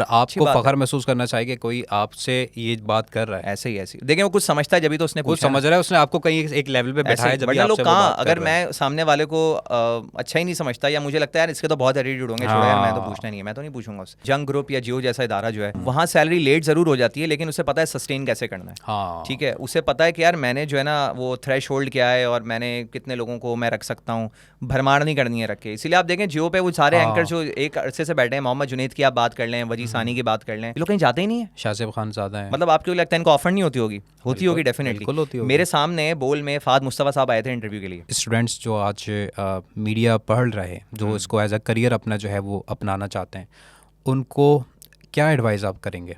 और आपको फ़ख्र महसूस करना चाहिए कि कोई आपसे ये बात कर रहा है। ऐसे ही देखिए, वो कुछ समझता है जब भी तो उसने कुछ समझ रहा है, उसने आपको कहीं एक लेवल पे बैठाया जब भी आपसे वो बात कर अगर रहा है। मैं सामने वाले को अच्छा ही नहीं समझता या मुझे लगता है यार इसके तो बहुत एटीट्यूड होंगे, छोड़ो यार मैं तो पूछना नहीं है, मैं तो नहीं पूछूंगा उससे। जंग ग्रुप या जियो जैसा इदारा जो है वहाँ सैलरी लेट जरूर हो जाती है, लेकिन उसे पता है सस्टेन कैसे करना है। ठीक है, उसे पता है कि यार मैंने जो है ना वो थ्रेश होल्ड क्या है और मैंने कितने लोगों को मैं रख सकता हूँ, भरमार नहीं करनी है रख के। इसीलिए आप देखें जियो पे वो सारे एंकर जो एक अरसे से बैठे हैं, मोहम्मद जुनैद की आप बात कर लें, वजी सानी की बात कर लें, ये लोग कहीं जाते ही नहीं है। शाहज़ेब खान ज़्यादा है, मतलब आपको लगता है इनको ऑफर नहीं होती होगी? होती होगी डेफिनेटली। मेरे सामने बोल में फ़ाद मुस्तफ़ा साहब आए थे इंटरव्यू के लिए। स्टूडेंट्स जो आज मीडिया पढ़ रहे हैं, जो इसको एज अ करियर अपना जो है वो अपनाना चाहते हैं, उनको क्या एडवाइस आप करेंगे?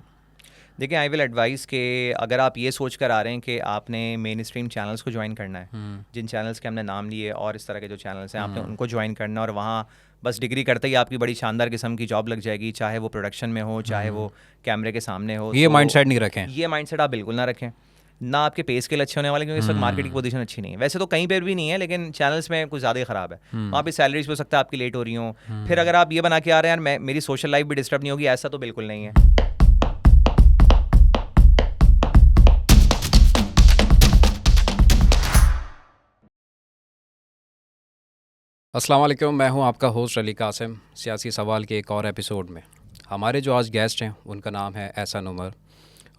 देखिए, आई विल एडवाइस कि अगर आप ये सोच कर आ रहे हैं कि आपने मेन स्ट्रीम चैनल्स को ज्वाइन करना है, जिन चैनल्स के हमने नाम लिए और इस तरह के जो चैनल्स हैं आपने उनको ज्वाइन करना और वहाँ बस डिग्री करते ही आपकी बड़ी शानदार किस्म की जॉब लग जाएगी, चाहे वो प्रोडक्शन में हो, चाहे वो कैमरे के सामने हो, ये माइंडसेट नहीं रखें। ये माइंडसेट आप बिल्कुल ना रखें। ना आपके पे स्केल अच्छे होने वाले, क्योंकि इस वक्त मार्केट की पोजीशन अच्छी नहीं है। वैसे तो कहीं पर भी नहीं है, लेकिन चैनल्स में कुछ ज़्यादा ही ख़राब है। वहाँ पे सैलरीज हो सकता है आपकी लेट हो रही हो। फिर अगर आप ये बना के आ रहे हैं यार मेरी सोशल लाइफ भी डिस्टर्ब नहीं होगी, ऐसा तो बिल्कुल नहीं है। अस्सलाम वालेकुम, मैं हूं आपका होस्ट अली कासिम। सियासी सवाल के एक और एपिसोड में हमारे जो आज गेस्ट हैं उनका नाम है एहसन उमर,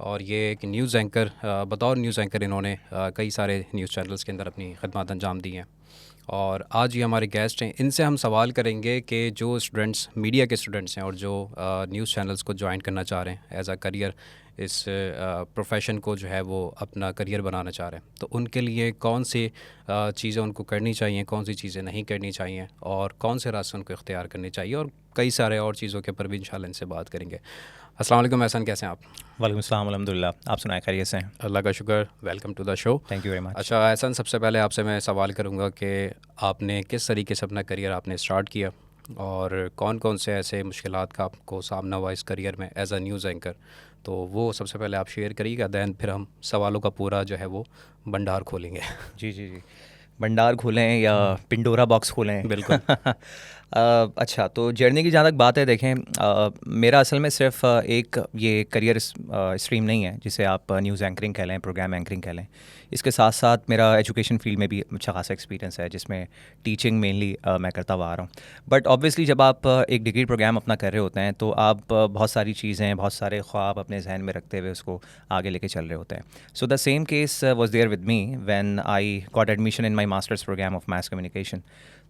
और ये एक न्यूज़ एंकर, बतौर न्यूज़ एंकर इन्होंने कई सारे न्यूज़ चैनल्स के अंदर अपनी खदमात अंजाम दी हैं। और आज ये हमारे गेस्ट हैं, इनसे हम सवाल करेंगे कि जो स्टूडेंट्स, मीडिया के स्टूडेंट्स हैं और जो न्यूज़ चैनल्स को ज्वाइन करना चाह रहे हैं एज अ करियर, इस प्रोफेशन को जो है वो अपना करियर बनाना चाह रहे हैं, तो उनके लिए कौन सी चीज़ें उनको करनी चाहिए, कौन सी चीज़ें नहीं करनी चाहिए और कौन से रास्ते उनको इख्तियार करने चाहिए, और कई सारे और चीज़ों के ऊपर भी इंशाल्लाह इनसे बात करेंगे। अस्सलाम वालेकुम एहसन, कैसे हैं आप? वालेकुम अस्सलाम, अल्हम्दुलिल्लाह, आप सुनाएं खैरियत से हैं? अल्लाह का शुक्र, welcome to the show. Thank you very much. अच्छा एहसन, सबसे पहले आपसे मैं सवाल करूँगा कि आपने किस तरीके से अपना करियर आपने स्टार्ट किया और कौन कौन से ऐसे मुश्किलात का आपको सामना हुआ इस करियर में एज अ न्यूज़ एंकर, तो वो सबसे पहले आप शेयर करिएगा, दैन फिर हम सवालों का पूरा जो है वो भंडार खोलेंगे। जी जी जी, भंडार खोलें या पिंडोरा बॉक्स खोलें? बिल्कुल। अच्छा, तो जर्नी की जहाँ तक बात है, देखें मेरा असल में सिर्फ एक ये करियर स्ट्रीम नहीं है जिसे आप न्यूज़ एंकरिंग कह लें, प्रोग्राम एंकरिंग कह लें। इसके साथ साथ मेरा एजुकेशन फील्ड में भी अच्छा खासा एक्सपीरियंस है, जिसमें टीचिंग मेनली मैं करता हुआ आ रहा हूँ। बट ऑब्वियसली जब आप एक डिग्री प्रोग्राम अपना कर रहे होते हैं तो आप बहुत सारी चीज़ें, बहुत सारे ख्वाब अपने जहन में रखते हुए उसको आगे लेके चल रहे होते हैं। So the same case was there with me when I got admission in my masters programme of mass communication.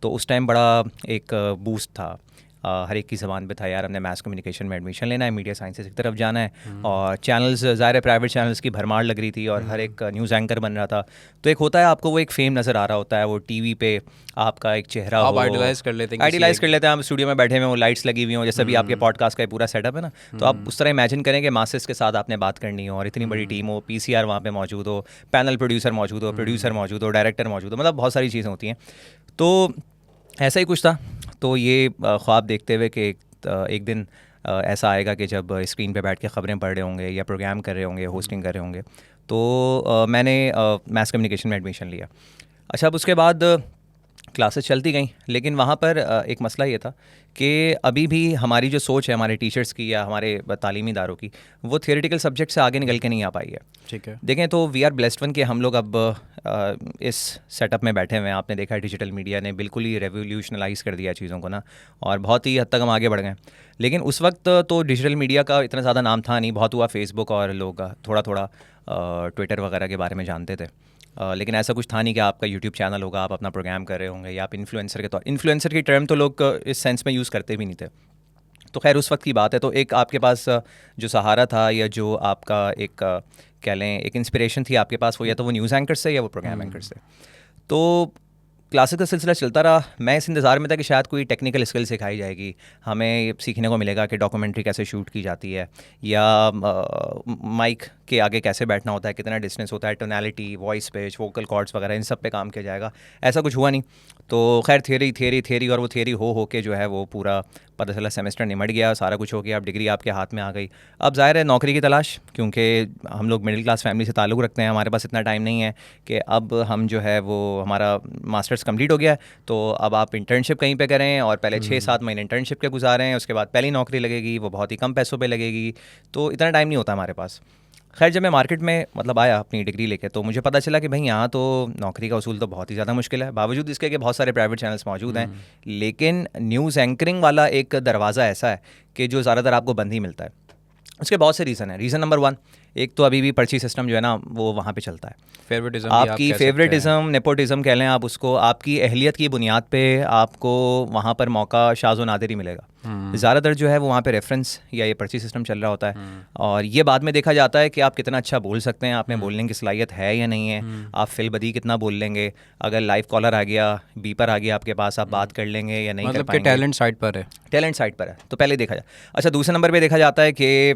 तो उस टाइम बड़ा एक बूस्ट था, हर एक की ज़बान पे था यार हमने मास कम्युनिकेशन में एडमिशन लेना है, मीडिया साइंसेस की तरफ जाना है, और चैनल्स ज़ाहिर है प्राइवेट चैनल्स की भरमार लग रही थी और हर एक न्यूज़ एंकर बन रहा था। तो एक होता है आपको वो एक फेम नज़र आ रहा होता है, वो टीवी पे आपका एक चेहरा आप आइडियलाइज़ कर लेते हैं, हम स्टूडियो में बैठे हुए वो लाइट्स लगी हुई हों, जैसे भी आपके पॉडकास्ट का पूरा सेटअप है ना, तो आप उस तरह इमेजिन करें कि मासेस के साथ आपने बात करनी हो और इतनी बड़ी टीम हो, PCR वहाँ पे मौजूद हो, पैनल प्रोड्यूसर मौजूद हो, प्रोड्यूसर मौजूद हो, डायरेक्टर मौजूद हो, मतलब बहुत सारी चीज़ें होती हैं। तो ऐसा ही कुछ था। तो ये ख्वाब देखते हुए कि एक दिन ऐसा आएगा कि जब स्क्रीन पे बैठ के ख़बरें पढ़ रहे होंगे या प्रोग्राम कर रहे होंगे, होस्टिंग कर रहे होंगे, तो मैंने मास कम्युनिकेशन में एडमिशन लिया। अच्छा, अब उसके बाद क्लासेस चलती गई, लेकिन वहाँ पर एक मसला ये था कि अभी भी हमारी जो सोच है हमारे टीचर्स की या हमारे तालीमी इदारों की, वो थियोरेटिकल सब्जेक्ट से आगे निकल के नहीं आ पाई है। ठीक है, देखें तो वी आर ब्लेस्ड वन कि हम लोग अब इस सेटअप में बैठे हुए हैं। आपने देखा है डिजिटल मीडिया ने बिल्कुल ही रेवोल्यूशनलाइज कर दिया चीज़ों को ना, और बहुत ही हद तक हम आगे बढ़ गए। लेकिन उस वक्त तो डिजिटल मीडिया का इतना ज़्यादा नाम था नहीं, बहुत हुआ फेसबुक और लोग थोड़ा थोड़ा ट्विटर वगैरह के बारे में जानते थे। लेकिन ऐसा कुछ था नहीं कि आपका यूट्यूब चैनल होगा, आप अपना प्रोग्राम कर रहे होंगे, या आप इन्फ्लुएंसर के तौर, इन्फ्लुएंसर की टर्म तो लोग इस सेंस में यूज़ करते भी नहीं थे। तो खैर उस वक्त की बात है। तो एक आपके पास जो सहारा था या जो आपका एक कह लें एक इंस्पिरेशन थी आपके पास, वो या तो वो न्यूज़ एंकर से या वो प्रोग्राम एंकर से। तो क्लासेस का सिलसिला चलता रहा। मैं इस इंतज़ार में था कि शायद कोई टेक्निकल स्किल सिखाई जाएगी, हमें सीखने को मिलेगा कि डॉक्यूमेंट्री कैसे शूट की जाती है, या माइक के आगे कैसे बैठना होता है, कितना डिस्टेंस होता है, tonality, voice pitch, vocal cords वगैरह, इन सब पे काम किया जाएगा। ऐसा कुछ हुआ नहीं। तो खैर थियरी और वो थियरी हो के जो है वो पूरा पता चला सेमेस्टर निमट गया, सारा कुछ हो गया, अब डिग्री आपके हाथ में आ गई। अब ज़ाहिर है नौकरी की तलाश, क्योंकि हम लोग मिडिल क्लास फैमिली से ताल्लुक़ रखते हैं, हमारे पास इतना टाइम नहीं है कि अब हम जो है वो हमारा मास्टर्स कंप्लीट हो गया है, तो अब आप इंटर्नशिप कहीं पे करें और पहले 6-7 महीने इंटर्नशिप के गुजारें, उसके बाद पहली नौकरी लगेगी, वो बहुत ही कम पैसों पे लगेगी, तो इतना टाइम नहीं होता हमारे पास। खैर जब मैं मार्केट में मतलब आया अपनी डिग्री लेके, तो मुझे पता चला कि भाई यहाँ तो नौकरी का उसूल तो बहुत ही ज़्यादा मुश्किल है, बावजूद इसके कि बहुत सारे प्राइवेट चैनल्स मौजूद हैं, लेकिन न्यूज़ एंकरिंग वाला एक दरवाज़ा ऐसा है कि जो ज़्यादातर आपको बंद ही मिलता है। उसके बहुत से रीज़न है। रीज़न नंबर 1, एक तो अभी भी पर्ची सिस्टम जो है ना वो वहाँ पे चलता है। फेवरेटिज्म, आपकी फेवरेटिज्म, नेपोटिज्म कह लें आप उसको, आपकी अहलियत की बुनियाद पे आपको वहाँ पर मौका शाज़ व नादिर ही मिलेगा। ज़्यादातर जो है वो वहाँ पे रेफरेंस या ये पर्ची सिस्टम चल रहा होता है, और ये बाद में देखा जाता है कि आप कितना अच्छा बोल सकते हैं, आप में बोलने की सलाहियत है या नहीं है, आप फिल बदी कितना बोल लेंगे, अगर लाइव कॉलर आ गया, बीपर आ गया आपके पास, आप बात कर लेंगे या नहीं कर मतलब कि पाएंगे। टैलेंट साइड पर है, टैलेंट साइड पर है तो पहले देखा जाए। अच्छा, दूसरे नंबर पे देखा जाता है कि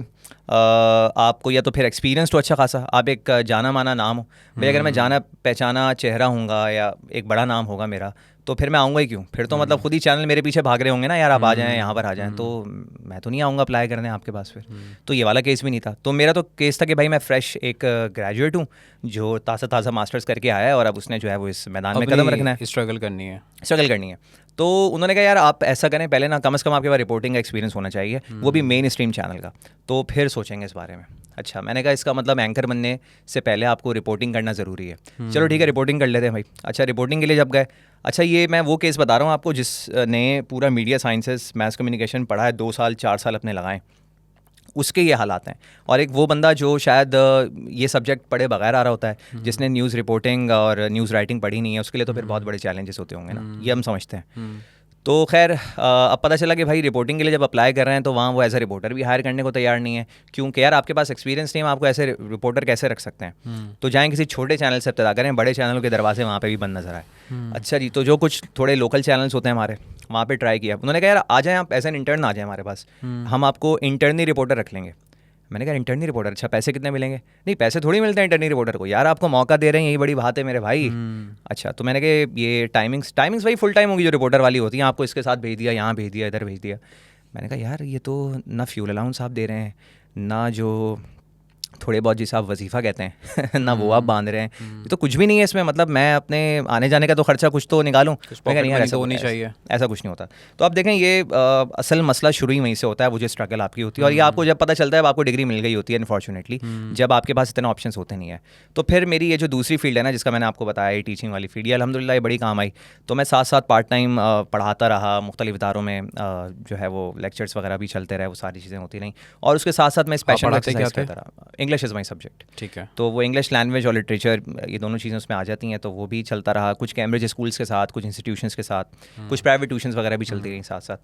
आपको या तो फिर एक्सपीरियंस तो अच्छा खासा, आप एक जाना माना नाम हो भाई, अगर मैं जाना पहचाना चेहरा हूँगा या एक बड़ा नाम होगा मेरा, तो फिर मैं आऊँगा ही क्यों? फिर तो मतलब खुद ही चैनल मेरे पीछे भाग रहे होंगे ना, यार आप आ जाएं, यहाँ पर आ जाएं, तो मैं तो नहीं आऊँगा अप्लाई करने आपके पास फिर। तो ये वाला केस भी नहीं था। तो मेरा तो केस था कि भाई मैं फ्रेश एक ग्रेजुएट हूँ जो ताज़ा मास्टर्स करके आया है, और अब उसने जो है वो इस मैदान में कदम रखना है, स्ट्रगल करनी है। तो उन्होंने कहा यार आप ऐसा करें, पहले ना कम से कम आपके पास रिपोर्टिंग का एक्सपीरियंस होना चाहिए, वो भी मेन स्ट्रीम चैनल का, तो फिर सोचेंगे इस बारे में। अच्छा, मैंने कहा इसका मतलब एंकर बनने से पहले आपको रिपोर्टिंग करना ज़रूरी है। चलो ठीक है, रिपोर्टिंग कर लेते हैं भाई। अच्छा, रिपोर्टिंग के लिए जब गए, अच्छा ये मैं वो केस बता रहा हूँ आपको जिसने पूरा मीडिया साइंसेस मैस कम्युनिकेशन पढ़ा है, 2 साल 4 साल अपने लगाएं, उसके ये हालात हैं। और एक वो बंदा जो शायद ये सब्जेक्ट पढ़े बगैर आ रहा होता है, जिसने न्यूज़ रिपोर्टिंग और न्यूज़ राइटिंग पढ़ी नहीं है, उसके लिए तो फिर बहुत बड़े चैलेंजेस होते होंगे ना, ये हम समझते हैं। तो खैर अब पता चला कि भाई रिपोर्टिंग के लिए जब अप्लाई कर रहे हैं तो वहाँ वो एज ए रिपोर्टर भी हायर करने को तैयार नहीं है, क्योंकि यार आपके पास एक्सपीरियंस नहीं है, हम आपको ऐसे रिपोर्टर कैसे रख सकते हैं। तो जाएँ किसी छोटे चैनल से इब्तिदा करें, बड़े चैनलों के दरवाजे वहाँ पे भी बंद नजर आए। अच्छा जी, तो जो कुछ थोड़े लोकल चैनल्स होते हैं हमारे, वहाँ पे ट्राई किया। उन्होंने कहा यार आ जाएँ आप एज एन इंटर्न, आ जाएँ हमारे पास, हम आपको इंटर्नी रिपोर्टर रख लेंगे। मैंने कहा इंटर्नी रिपोर्टर, अच्छा पैसे कितने मिलेंगे? नहीं पैसे थोड़ी मिलते हैं इंटर्नी रिपोर्टर को, यार आपको मौका दे रहे हैं, यही बड़ी बात है मेरे भाई। अच्छा, तो मैंने कहा ये टाइमिंग्स वही फुल टाइम होगी जो रिपोर्टर वाली होती है, आपको इसके साथ भेज दिया, यहाँ भेज दिया, इधर भेज दिया। मैंने कहा यार ये तो ना फ्यूल अलाउंस आप दे रहे हैं, ना जो थोड़े बहुत जिसे आप वजीफ़ा कहते हैं ना वो आप बांध रहे हैं, ये तो कुछ भी नहीं है इसमें। मतलब मैं अपने आने जाने का तो खर्चा कुछ तो निकालूं, ऐसा होनी चाहिए, ऐसा कुछ नहीं होता। तो आप देखें ये असल मसला शुरू ही वहीं से होता है, वो जो स्ट्रगल आपकी होती है, और ये आपको जब पता चलता है, आपको डिग्री मिल गई होती है अनफॉर्चुनेटली, जब आपके पास इतने ऑप्शंस होते नहीं है। तो फिर मेरी ये जो दूसरी फील्ड है ना, जिसका मैंने आपको बताया, टीचिंग वाली फील्ड, ये अल्हम्दुलिल्लाह ये बड़ी काम आई। तो मैं साथ साथ पार्ट टाइम पढ़ाता रहा, मुख्तलिफ इदारों में जो है वो लेक्चर्स वगैरह भी चलते रहे, वो सारी चीज़ें होती नहीं, और उसके साथ साथ मैं स्पेशल एक्सरसाइज करता रहा। इंग्लिश इज़ माई सब्जेक्ट, ठीक है, तो वो इंग्लिश लैंग्वेज और लिटरेचर, ये दोनों चीज़ें उसमें आ जाती हैं, तो वो भी चलता रहा। कुछ कैम्ब्रिज स्कूल्स के साथ, कुछ इंस्टीट्यूशंस के साथ, कुछ प्राइवेट ट्यूशंस वगैरह भी चलती रहीं साथ साथ।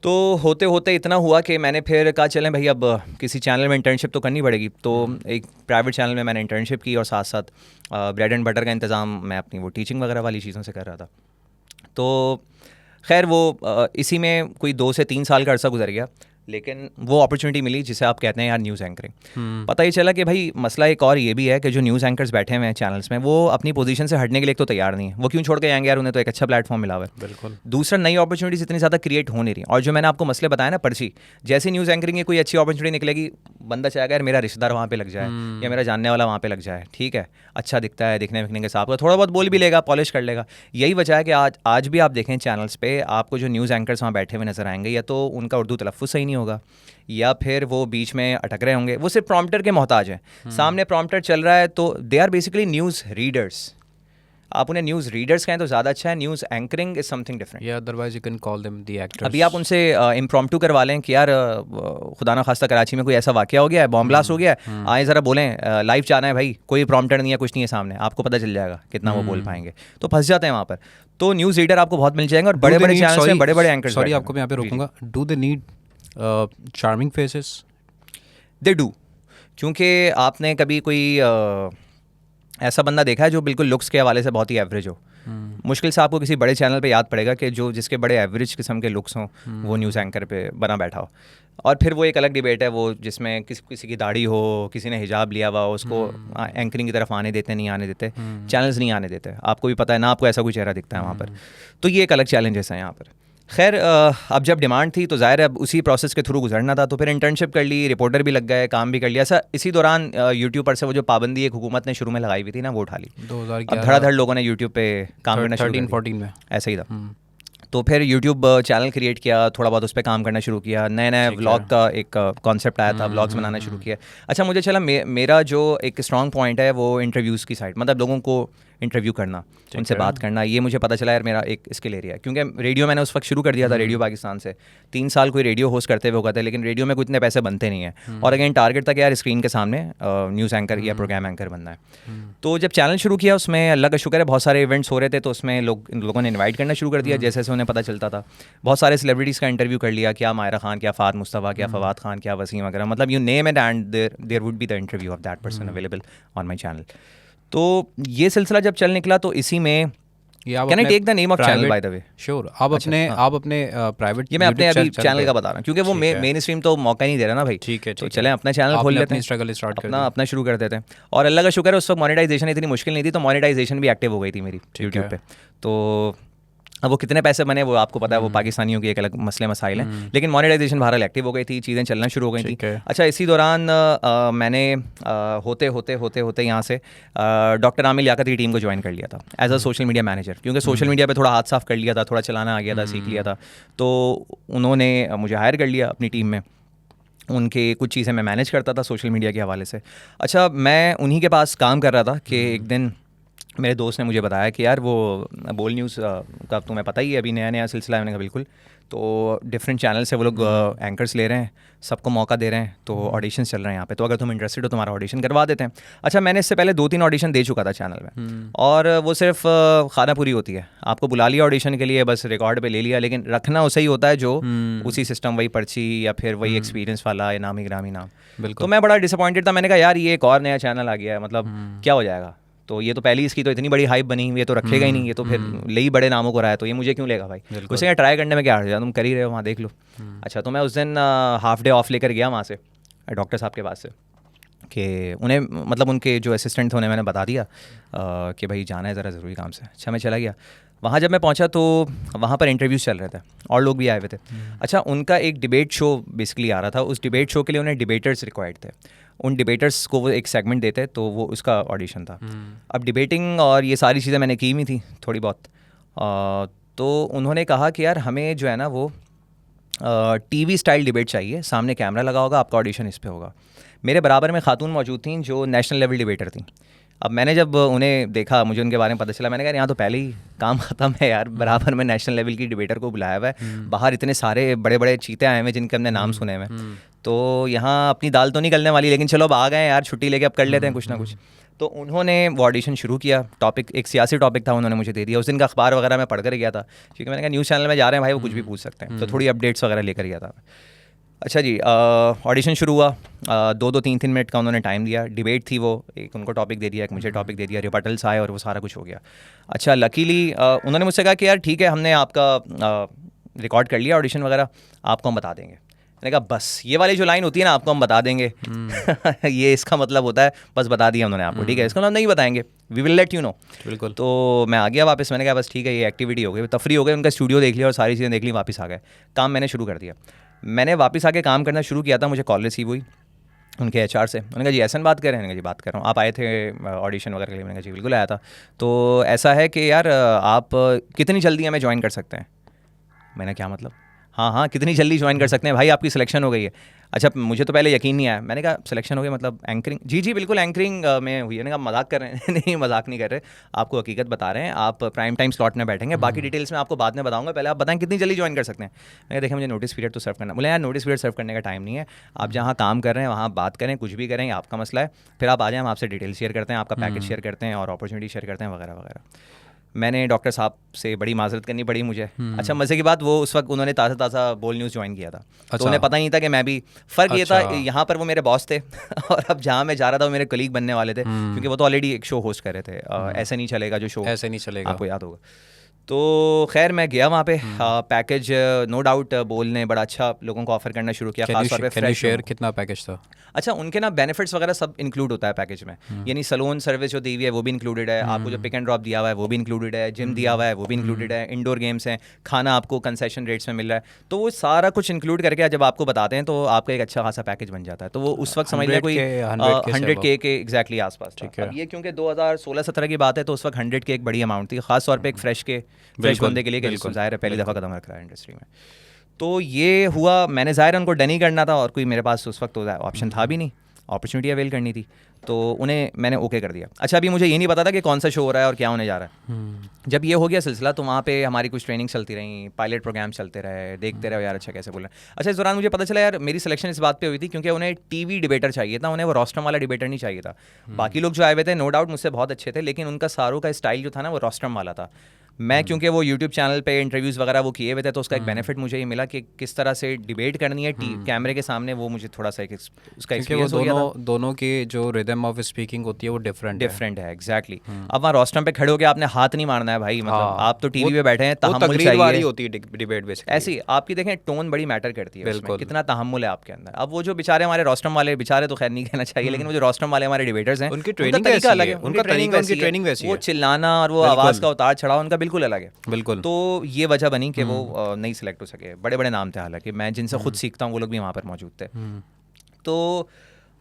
तो होते होते इतना हुआ कि मैंने फिर कहा चलें भाई अब किसी चैनल में इंटर्नशिप तो करनी पड़ेगी। तो एक प्राइवेट चैनल में मैंने इंटर्नशिप की, और साथ साथ ब्रेड एंड बटर का इंतज़ाम मैं अपनी वो टीचिंग वगैरह वाली चीज़ों से कर रहा था। तो खैर वो इसी में कोई 2 से 3 साल का अरसा गुजर गया, लेकिन वो अपॉर्चुनिटी मिली जिसे आप कहते हैं यार न्यूज़ एंकरिंग। पता ही चला कि भाई मसला एक और ये भी है कि जो न्यूज़ एंकर्स बैठे हुए हैं चैनल्स में, वो अपनी पोजीशन से हटने के लिए तो तैयार नहीं है। वो क्यों छोड़ के जाएंगे यार, उन्हें तो एक अच्छा प्लेटफॉर्म मिला हुआ है। बिल्कुल। दूसरा, नई अपॉर्चुनिटीज़ इतनी ज़्यादा क्रिएट हो नहीं रही, और जो मैंने आपको मसले बताया ना पर्ची, जैसे न्यूज़ एंकरिंग की कोई अच्छी अपॉर्चुनिटी निकलेगी, बंदा चाहेगा यार मेरा रिश्तेदार वहाँ पे लग जाए, या मेरा जानने वाला वहाँ पे लग जाए, ठीक है, अच्छा दिखता है, दिखने विखने के साथ का, थोड़ा बहुत बोल भी लेगा, पॉलिश कर लेगा। यही वजह है कि आज भी आप देखें चैनल्स पे आपको जो न्यूज़ एंकर्स वहाँ बैठे हुए नजर आएंगे, या तो उनका उर्दू तलफ़्फ़ुज़ सही नहीं होगा, या फिर वो बीच में अटक रहे होंगे, वो सिर्फ प्रॉम्प्टर के मोहताज हैं। सामने प्रॉम्प्टर चल रहा है, तो they are basically news readers. आप उन्हें न्यूज़ रीडर्स कहें तो ज़्यादा अच्छा है। News anchoring is something different, या otherwise you can call them the actors. अभी आप उनसे इम्प्रॉम्प्टू करवा लें कि यार खुदा ना खास्ता कराची में कोई ऐसा वाकया हो गया है, बॉम्ब ब्लास्ट हो गया है, आए ज़रा बोलें, लाइव जाना है भाई, कोई प्रॉम्प्टर नहीं है, कुछ नहीं है सामने, आपको पता चल जाएगा कितना वो बोल पाएंगे। तो फंस जाते हैं वहाँ पर। तो न्यूज़ रीडर आपको बहुत मिल जाएंगे, और बड़े बड़े चैनल से बड़े बड़े एंकर्स। सॉरी आपको मैं यहाँ पे रोकूंगा। Do they need charming faces? They do, क्योंकि आपने कभी कोई ऐसा बंदा देखा है जो बिल्कुल लुक्स के हवाले से बहुत ही एवरेज हो? मुश्किल से आपको किसी बड़े चैनल पे याद पड़ेगा कि जिसके बड़े एवरेज किस्म के लुक्स हों, वो न्यूज़ एंकर पे बना बैठा हो। और फिर वो एक अलग डिबेट है वो, जिसमें किसी की दाढ़ी हो, किसी ने हिजाब लिया हुआ हो, उसको एंकरिंग की तरफ आने देते नहीं आने देते, चैनल्स नहीं आने देते। आपको भी पता है ना, आपको ऐसा कोई चेहरा दिखता है वहाँ पर। तो ये एक अलग चैलेंजेस है यहाँ पर। खैर अब जब डिमांड थी तो ज़ाहिर है अब उसी प्रोसेस के थ्रू गुजरना था, तो फिर इंटर्नशिप कर ली, रिपोर्टर भी लग गए, काम भी कर लिया। ऐसा इसी दौरान यूट्यूब पर से वो जो पाबंदी एक हुकूमत ने शुरू में लगाई हुई थी ना, वो उठा ली। अब 2011 धड़ाधड़ लोगों ने यूट्यूब पे काम करना शुरू कर 13-14 में। दिया, ऐसा ही था। तो फिर यूट्यूब चैनल क्रिएट किया, थोड़ा बहुत उस पर काम करना शुरू किया, नए नए व्लॉग का एक कॉन्सेप्ट आया था, व्लॉग्स बनाना शुरू किया। अच्छा मुझे चला मेरा जो एक स्ट्रॉन्ग पॉइंट है वो इंटरव्यूज़ की साइड, मतलब लोगों को इंटरव्यू करना, उनसे बात करना, ये मुझे पता चला यार मेरा एक स्किल एरिया है। क्योंकि रेडियो मैंने उस वक्त शुरू कर दिया था, रेडियो पाकिस्तान से 3 साल कोई रेडियो होस्ट करते हुए होगा था, लेकिन रेडियो में कुछ इतने पैसे बनते नहीं हैं। और अगेन टारगेट था कि यार स्क्रीन के सामने न्यूज़ एंकर या प्रोग्राम एंकर बनना है। तो जब चैनल शुरू किया उसमें अल्लाह का शुक्र है बहुत सारे इवेंट्स हो रहे थे, तो उसमें लोगों ने इन्वाइट करना शुरू कर दिया जैसे जैसे उन्हें पता चलता था। बहुत सारे सेलिब्रिटीज़ का इंटरव्यू कर लिया, क्या मायरा खान, क्या फ़ात मुस्तफ़ा, क्या फवाद खान, क्या वसीम वगैरह, मतलब you name it and there would be the interview of that person available on my channel. तो ये सिलसिला जब चल निकला तो इसी में can I take the name of channel by the way? Sure. आप अपने प्राइवेट, ये मैं अपने अभी चैनल का बता रहा हूँ क्योंकि वो मेन स्ट्रीम तो मौका नहीं दे रहा ना भाई। ठीक है, तो चलें अपना चैनल खोल लेते हैं, स्ट्रगल स्टार्ट अपना शुरू कर देते हैं। और अल्लाह का शुक्र है उस वक्त मोनेटाइजेशन इतनी मुश्किल नहीं थी, तो मोनेटाइजेशन भी एक्टिव हो गई थी मेरी यूट्यूब पे। तो अब वो कितने पैसे बने वो आपको पता है, वो पाकिस्तानियों की एक अलग मसले मसाइल हैं, लेकिन मोनेटाइजेशन बहरहाल एक्टिव हो गई थी, चीज़ें चलना शुरू हो गई थी। अच्छा इसी दौरान मैंने होते होते यहाँ से डॉक्टर आमिर लियाकत की टीम को ज्वाइन कर लिया था as a social media manager, क्योंकि सोशल मीडिया पे थोड़ा हाथ साफ कर लिया था, थोड़ा चलाना आ गया था, सीख लिया था। तो उन्होंने मुझे हायर कर लिया अपनी टीम में, उनके कुछ चीज़ें मैं मैनेज करता था सोशल मीडिया के हवाले से। अच्छा मैं उन्हीं के पास काम कर रहा था कि एक दिन मेरे दोस्त ने मुझे बताया कि यार वो बोल न्यूज़ का तुम्हें पता ही है अभी नया नया सिलसिला है। मैंने कहा बिल्कुल। तो डिफरेंट चैनल से वो लोग एंकर्स ले रहे हैं, सबको मौका दे रहे हैं, तो ऑडिशंस चल रहे हैं यहाँ पे, तो अगर तुम इंटरेस्टेड हो तुम्हारा ऑडिशन करवा देते हैं। अच्छा मैंने इससे पहले 2-3 ऑडिशन दे चुका था चैनल में, और वो सिर्फ खाना पूरी होती है, आपको बुला लिया ऑडिशन के लिए, बस रिकॉर्ड पे ले लिया, लेकिन रखना उसे ही होता है जो उसी सिस्टम, वही पर्ची या फिर वही एक्सपीरियंस वाला या नामी ग्रामी नाम। तो मैं बड़ा डिसअपॉइंटेड था, मैंने कहा यार ये एक और नया चैनल आ गया है, मतलब क्या हो जाएगा। तो ये तो पहली इसकी तो इतनी बड़ी हाइप बनी हुई है, तो रखेगा ही नहीं, ये तो फिर ले ही बड़े नामों को रहा है, तो ये मुझे क्यों लेगा भाई। उसे क्या ट्राई करने में क्या हर्ज है, तुम कर ही रहे हो, वहाँ देख लो। अच्छा तो मैं उस दिन हाफ डे ऑफ लेकर गया वहाँ से डॉक्टर साहब के पास से, कि उन्हें मतलब उनके जो असिस्टेंट थे उन्हें मैंने बता दिया कि भाई जाना है ज़रा ज़रूरी काम से। अच्छा मैं चला गया वहाँ, जब मैं पहुँचा तो वहाँ पर इंटरव्यूज़ चल रहे थे और लोग भी आए हुए थे। अच्छा उनका एक डिबेट शो बेसिकली आ रहा था, उस डिबेट शो के लिए उन्हें डिबेटर्स रिक्वायर्ड थे, उन डिबेटर्स को वो एक सेगमेंट देते, तो वो उसका ऑडिशन था। अब डिबेटिंग और ये सारी चीज़ें मैंने की हुई थी थोड़ी बहुत, तो उन्होंने कहा कि यार हमें जो है ना वो टीवी स्टाइल डिबेट चाहिए, सामने कैमरा लगा होगा, आपका ऑडिशन इस पे होगा। मेरे बराबर में खातून मौजूद थी जो नेशनल लेवल डिबेटर थी। अब मैंने जब उन्हें देखा, मुझे उनके बारे में पता चला, मैंने कहा यहाँ तो पहले ही काम ख़त्म है यार, बराबर में नेशनल लेवल की डिबेटर को बुलाया हुआ है, बाहर इतने सारे बड़े बड़े चीते आए हुए जिनके हमने नाम सुने हुए, तो यहाँ अपनी दाल तो नहीं गलने वाली, लेकिन चलो अब आ गए यार, छुट्टी लेके अब कर लेते हैं कुछ ना कुछ। तो उन्होंने वो ऑडिशन शुरू किया, टॉपिक एक सियासी टॉपिक था, उन्होंने मुझे दे दिया। उस दिन का अखबार वगैरह मैं पढ़ कर गया था, क्योंकि मैंने कहा न्यूज़ चैनल में जा रहे हैं भाई, वो कुछ भी पूछ सकते हैं, तो थोड़ी अपडेट्स वगैरह लेकर गया था। अच्छा जी ऑडिशन शुरू हुआ, 2-3 मिनट का उन्होंने टाइम दिया, डिबेट थी वो, एक उनको टॉपिक दे दिया, एक मुझे टॉपिक दे दिया, रिबटल्स आए और वो सारा कुछ हो गया। अच्छा लकीली उन्होंने मुझसे कहा कि यार ठीक है, हमने आपका रिकॉर्ड कर लिया ऑडिशन वगैरह, आपको हम बता देंगे। मैंने कहा बस ये वाली जो लाइन होती है ना, आपको हम बता देंगे ये इसका मतलब होता है बस बता दिया उन्होंने आपको, ठीक है, इसका मतलब नहीं बताएंगे, we will let you know. बिल्कुल। तो मैं आ गया वापस, मैंने कहा बस ठीक है ये एक्टिविटी हो गई, तफरी हो गई, उनका स्टूडियो देख लिया और सारी चीज़ें देख ली, वापस आ गए, काम मैंने शुरू कर दिया। मैंने वापस आके काम करना शुरू किया था, मुझे कॉल रिसीव हुई उनके एचआर से। उन्होंने कहा जी एहसन बात कर रहे हैं? मैंने कहा जी बात कर रहा हूँ, आप आए थे ऑडिशन वगैरह के लिए? मैंने कहा जी बिल्कुल आया था। तो ऐसा है कि यार आप कितनी जल्दी हमें ज्वाइन कर सकते हैं? मैंने क्या मतलब? हाँ कितनी जल्दी ज्वाइन कर सकते हैं भाई, आपकी सिलेक्शन हो गई है। अच्छा मुझे तो पहले यकीन नहीं आया, मैंने कहा सिलेक्शन हो गई मतलब एंकरिंग? जी बिल्कुल एंकरिंग में हुई है। मैंने कहा मजाक कर रहे हैं? नहीं मजाक नहीं कर रहे, आपको हकीकत बता रहे हैं, आप प्राइम टाइम स्लॉट में बैठेंगे, बाकी डिटेल्स में आपको बाद में बताऊंगा, पहले आप बताएं कितनी जल्दी ज्वाइन कर सकते हैं। मैंने देखा मुझे नोटिस पीरियड तो सर्व करना। बोले यार नोटिस पीरियड सर्व करने का टाइम नहीं है, आप जहाँ काम कर रहे हैं वहाँ बात करें, कुछ भी करें, आपका मसला है, फिर आप आ जाएँ, हम आपसे डिटेल शेयर करते हैं, आपका पैकेज शेयर करते हैं और अपॉर्चुनिटी शेयर करते हैं वगैरह वगैरह। मैंने डॉक्टर साहब से बड़ी माजरत करनी पड़ी मुझे। अच्छा मज़े की बात, वो उस वक्त उन्होंने ताज़ा बोल न्यूज़ ज्वाइन किया था। अच्छा। तो उन्हें पता नहीं था कि मैं भी, फ़र्क ये था यहाँ पर वो मेरे बॉस थे और अब जहाँ मैं जा रहा था वो मेरे कलीग बनने वाले थे, क्योंकि वो तो ऑलरेडी एक शो होस्ट कर रहे थे, ऐसे नहीं चलेगा जो शो, ऐसे नहीं चलेगा, आपको याद होगा। तो खैर मैं गया वहाँ पे, पैकेज नो डाउट बोल ने बड़ा अच्छा लोगों को ऑफर करना शुरू किया, खास तौर पे फ्रेश शेयर कितना पैकेज था? अच्छा, उनके ना बेनिफिट्स वगैरह सब इंक्लूड होता है पैकेज में, यानी सलून सर्विस जो दी हुई है वो भी इंक्लूडेड है, आपको जो पिक एंड ड्रॉप दिया हुआ है वो भी इंक्लूडेड है, जिम दिया हुआ है वो भी इंक्लूडेड है, इंडोर गेम्स हैं, खाना आपको कंसेशन रेट्स में मिल रहा है, तो वो सारा कुछ इंक्लूड करके जब आपको बताते हैं तो आपका एक अच्छा खासा पैकेज बन जाता है। तो वो उस वक्त समझ लें कोई 100K के एग्जैक्टली आसपास था। अब ये क्योंकि 2016-17 की बात है तो उस वक्त 100K एक बड़ी अमाउंट थी, खास तौर पर एक फ्रेश बंदे के लिए, ज़ाहिर है पहली दफ़ा कदम रख रहा है इंडस्ट्री में। तो ये हुआ, मैंने ज़ाहिर उनको डन ही करना था और कोई मेरे पास उस वक्त ऑप्शन था भी नहीं, अपॉर्चुनिटी अवेल करनी थी, तो उन्हें मैंने ओके कर दिया। अच्छा, अभी मुझे ये नहीं पता था कि कौन सा शो हो रहा है और क्या होने जा रहा है। जब ये हो गया सिलसिला तो वहाँ पे हमारी कुछ ट्रेनिंग चलती रही, पायलट प्रोग्राम चलते रहे, देखते रहे यार अच्छा कैसे बोल रहे हैं। अच्छा, इस दौरान मुझे पता चला यार मेरी सिलेक्शन इस बात पे हुई थी क्योंकि उन्हें टीवी डिबेटर चाहिए था, उन्हें वो रोस्ट्रम वाला डिबेटर नहीं चाहिए था। बाकी लोग जो आए हुए थे नो डाउट मुझसे बहुत अच्छे थे, लेकिन उनका सारों का स्टाइल जो था ना वो रोस्ट्रम वाला था। मैं क्योंकि वो यूट्यूब चैनल पे इंटरव्यूज़ वगैरह वो किए हुए थे तो उसका एक बेनिफिट मुझे ये मिला कि किस तरह से डिबेट करनी है कैमरे के सामने, वो मुझे थोड़ा सा उसका एक्सपीरियंस हो गया था। दोनों की जो रिदम ऑफ स्पीकिंग होती है वो डिफरेंट है। एग्जैक्टली। अब वहाँ रोस्ट्रम पे खड़े होकर आपने हाथ नहीं मारना है भाई, मतलब आप तो टीवी पे बैठे हैं, तहम्मुल चाहिए होती है डिबेट बेसिकली। ऐसी आपकी देखें टोन बड़ी मैटर करती है उसमें, कितना तहम्मुल है आपके अंदर। अब वो जो बेचारे हमारे रोस्ट्रम वाले, बेचारे तो खैर नहीं कहना चाहिए, लेकिन वो जो रोस्ट्रम वाले हमारे डिबेटर्स हैं उनकी ट्रेनिंग तरीका अलग है, उनका ट्रेनिंग वैसी है, वो चिल्लाना और वो आवाज़ का उतार चढ़ाव उनका बिल्कुल अलग है। तो ये वजह बनी कि वो नहीं सिलेक्ट हो सके। बड़े बड़े नाम थे, हालांकि मैं जिनसे खुद सीखता हूँ वो लोग भी वहाँ पर मौजूद थे। तो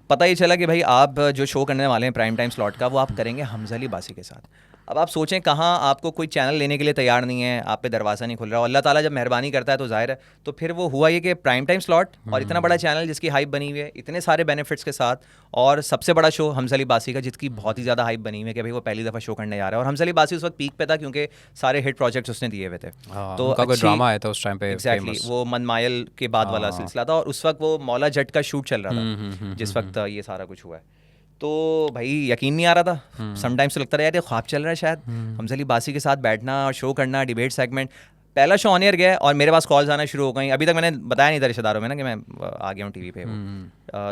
पता ही चला कि भाई आप जो शो करने वाले हैं प्राइम टाइम स्लॉट का, वो आप करेंगे हमजा अली बासी के साथ। अब आप सोचें कहाँ आपको कोई चैनल लेने के लिए तैयार नहीं है, आप पे दरवाज़ा नहीं खुल रहा, और अल्लाह ताला जब मेहरबानी करता है तो जाहिर है। तो फिर वो हुआ ये कि प्राइम टाइम स्लॉट और इतना बड़ा चैनल जिसकी हाइप बनी हुई है, इतने सारे बेनिफिट्स के साथ, और सबसे बड़ा शो हमजा अली बासी का जिसकी बहुत ही ज़्यादा हाइप बनी हुई है कि भाई वो पहली दफ़ा शो करने जा रहा है। और हमजा अली बासी उस वक्त पीक पे था क्योंकि सारे हिट प्रोजेक्ट्स उसने दिए हुए थे। तो ड्रामा आया था उस टाइम पे, एग्जैक्टली वो मनमायल के बाद वाला सिलसिला था, और उस वक्त वो मौला जट का शूट चल रहा था जिस वक्त ये सारा कुछ हुआ है। तो भाई यकीन नहीं आ रहा था, समटाइम्स तो लगता रहा यार ये ख्वाब चल रहा है शायद, हमजा अली बासी के साथ बैठना और शो करना, डिबेट सेगमेंट। पहला शो ऑन एयर गया और मेरे पास कॉल्स आना शुरू हो गई। अभी तक मैंने बताया नहीं था रिश्तेदारों में ना कि मैं आ गया हूँ टीवी पे।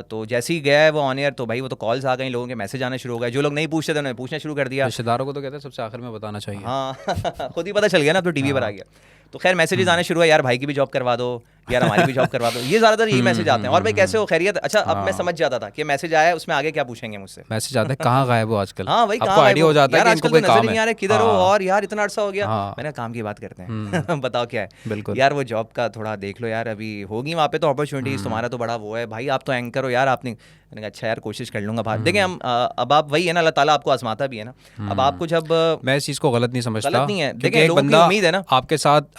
तो जैसे ही गया है वो ऑन एयर तो भाई वो तो कॉल्स आ गई, लोगों के मैसेज आने शुरू हो गए, जो लोग नहीं पूछते थे उन्होंने पूछना शुरू कर दिया। रिश्तेदारों को तो कहते हैं सबसे आखिर में बताना चाहिए। हाँ खुद ही पता चल गया ना, अब तो टीवी पर आ गया। तो खैर मैसेजेस आने शुरू हुआ, यार भाई की भी जॉब करवा दो, यार हमारी भी जॉब करवा दो, ये ज़्यादातर यही मैसेज आते हैं। और भाई कैसे हो, खैरियत? अच्छा, अब मैं समझ जाता था कि मैसेज आया है, उसमें आगे क्या पूछेंगे मुझसे। मैसेज आता है कहाँ गायब हो आजकल। हाँ भाई, आपको आइडिया हो जाता है कि इनको कोई काम है, नहीं आ रहा किधर हो, और यार इतना अर्सा हो गया। मैंने काम की बात करते हैं बताओ क्या है। बिल्कुल यार वो जॉब का थोड़ा देख लो यार, अभी होगी वहाँ पे तो अपॉर्चुनिटीज़, तुम्हारा तो बड़ा वो है भाई, आप तो एंकर हो यार, आपने। मैंने कहा अच्छा यार कोशिश कर लूँगा बात। देखिए हम अब आप वही है ना, अल्लाह ताला आपको आजमाता भी है ना। अब आपको जब मैं इस चीज़ को गलत नहीं समझता, गलत नहीं है, देखिए लोगों की उम्मीद है ना आपके साथ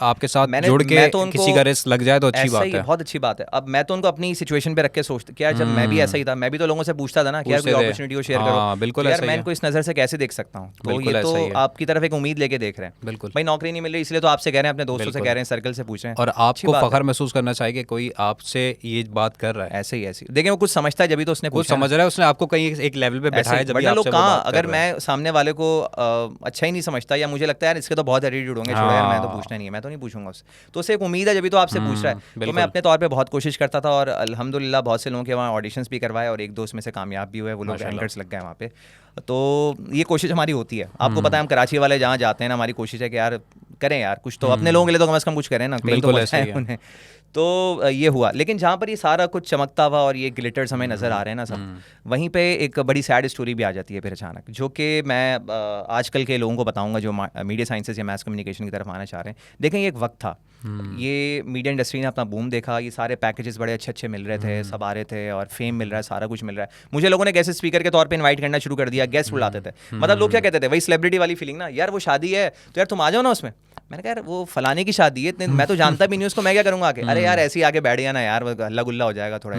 जुड़ के किसी का रिस्क लग जाए तो अच्छी बात है, बहुत अच्छी बात है। अब मैं तो उनको अपनी सिचुएशन पे रख के सोचता कि यार जब मैं भी ऐसा ही था, मैं भी तो लोगों से पूछता था ना कि यार कोई अपॉर्चुनिटी हो शेयर करो। बिल्कुल यार मैं इनको इस नज़र से कैसे देख सकता हूँ, तो ये तो आपकी तरफ एक उम्मीद लेके देख रहे हैं। बिल्कुल भाई नौकरी नहीं मिल रही इसलिए तो आपसे कह रहे हैं, अपने दोस्तों से कह रहे हैं, सर्कल से पूछ रहे हैं, और आपको फख्र महसूस करना चाहिए कि कोई आपसे ये बात कर रहा है। ऐसे ही देखिए वो कुछ समझता है जब भी तो उसने कुछ समझ रहा है, उसने आपको कहीं एक लेवल पे बैठाया जब लोग कहाँ, अगर मैं सामने वाले को अच्छा ही नहीं समझता या मुझे लगता है यार इसके तो बहुत एटीट्यूड होंगे, छोड़ो यार मैं तो पूछना नहीं है, मैं तो नहीं पूछूंगा उससे, तो उसे एक उम्मीद है जब भी तो आपसे पूछ रहा है। तो मैं अपने तौर पे बहुत कोशिश करता था और अल्हम्दुलिल्लाह बहुत से लोगों के वहाँ ऑडिशंस भी करवाए और एक दो उसमें से कामयाब भी हुए, वो लोग एंकर्स लग गए वहाँ पे। तो ये कोशिश हमारी होती है, आपको पता है हम कराची वाले जहाँ जाते हैं ना, हमारी कोशिश है कि यार करें यार कुछ तो अपने लोगों के लिए तो कम से कम कुछ करें ना, कहीं तो बचाएं उन्हें। तो ये हुआ, लेकिन जहाँ पर ये सारा कुछ चमकता हुआ और ये ग्लिटर्स हमें नज़र आ रहे हैं ना सब, वहीं पे एक बड़ी सैड स्टोरी भी आ जाती है फिर अचानक, जो कि मैं आजकल के लोगों को बताऊंगा जो मीडिया साइंसेस या मैस कम्युनिकेशन की तरफ आना चाह रहे हैं। देखें ये एक वक्त था, ये मीडिया इंडस्ट्री ने अपना बूम देखा, ये सारे पैकेजेस बड़े अच्छे मिल रहे थे, सब आ रहे थे और फेम मिल रहा है, सारा कुछ मिल रहा है। मुझे लोगों ने गेस्ट स्पीकर के तौर पे इनवाइट करना शुरू कर दिया, गेस्ट बुलाते थे, मतलब लोग क्या कहते थे, वही सेलिब्रिटी वाली फीलिंग ना, यार वो शादी है तो यार तुम आ जाओ ना उसमें। मैंने कहा यार वो फलाने की शादी है, मैं तो जानता भी नहीं उसको, मैं क्या करूँगा आके, अरे यार ऐसे ही आगे बैठ गया ना यार, हल्ला गुल्ला हो जाएगा थोड़ा।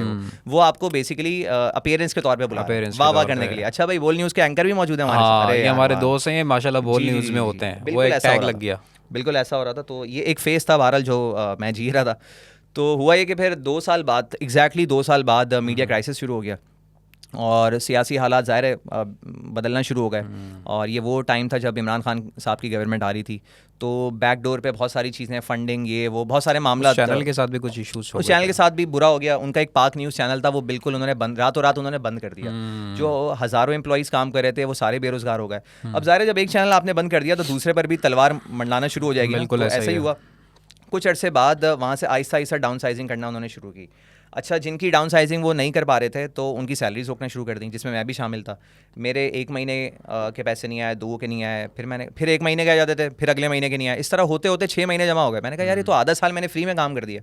वो आपको बेसिकली अपीयरेंस के तौर पे बुला वाह वाह करने के लिए। अच्छा भाई बोल न्यूज़ के एंकर भी मौजूद है हमारे, ये हमारे दोस्त हैं, माशाल्लाह बोल न्यूज़ में होते हैं, वो एक टैग लग गया, बिल्कुल ऐसा हो रहा था। तो ये एक फेज़ था बहरहाल जो मैं जी रहा था। तो हुआ ये कि फिर 2 साल बाद, एग्जैक्टली 2 साल बाद मीडिया क्राइसिस शुरू हो गया और सियासी हालात ज़ाहिर है बदलना शुरू हो गए। और ये वो टाइम था जब इमरान खान साहब की गवर्नमेंट आ रही थी, तो बैकडोर पे बहुत सारी चीज़ें, फंडिंग, ये वो बहुत सारे मामला, चैनल के साथ भी कुछ इश्यूज हो उस गए चैनल थे। के साथ भी बुरा हो गया। उनका एक पाक न्यूज़ चैनल था, वो बिल्कुल उन्होंने बंद, रातों रात उन्होंने बंद कर दिया। जो हज़ारों एम्प्लॉइज़ काम कर रहे थे वो सारे बेरोजगार हो गए। अब ज़ाहिर है जब एक चैनल आपने बंद कर दिया तो दूसरे पर भी तलवार मंडलाना शुरू हो जाएगी ना। बिल्कुल तो ऐसा ऐसा ही ही है। हुआ। कुछ अरसे बाद वहाँ से आहिस्ता आहिस्ता डाउन साइजिंग करना उन्होंने शुरू की। अच्छा, जिनकी डाउन साइजिंग वो नहीं कर पा रहे थे तो उनकी सैलरीज रोकना शुरू कर दी, जिसमें मैं भी शामिल था। मेरे 1 महीने के पैसे नहीं आए, 2 के नहीं आए, फिर 1 महीने के आ जाते थे, फिर अगले महीने के नहीं आए। इस तरह होते होते 6 महीने जमा हो गए। मैंने कहा यार ये तो आधा साल मैंने फ्री में काम कर दिया,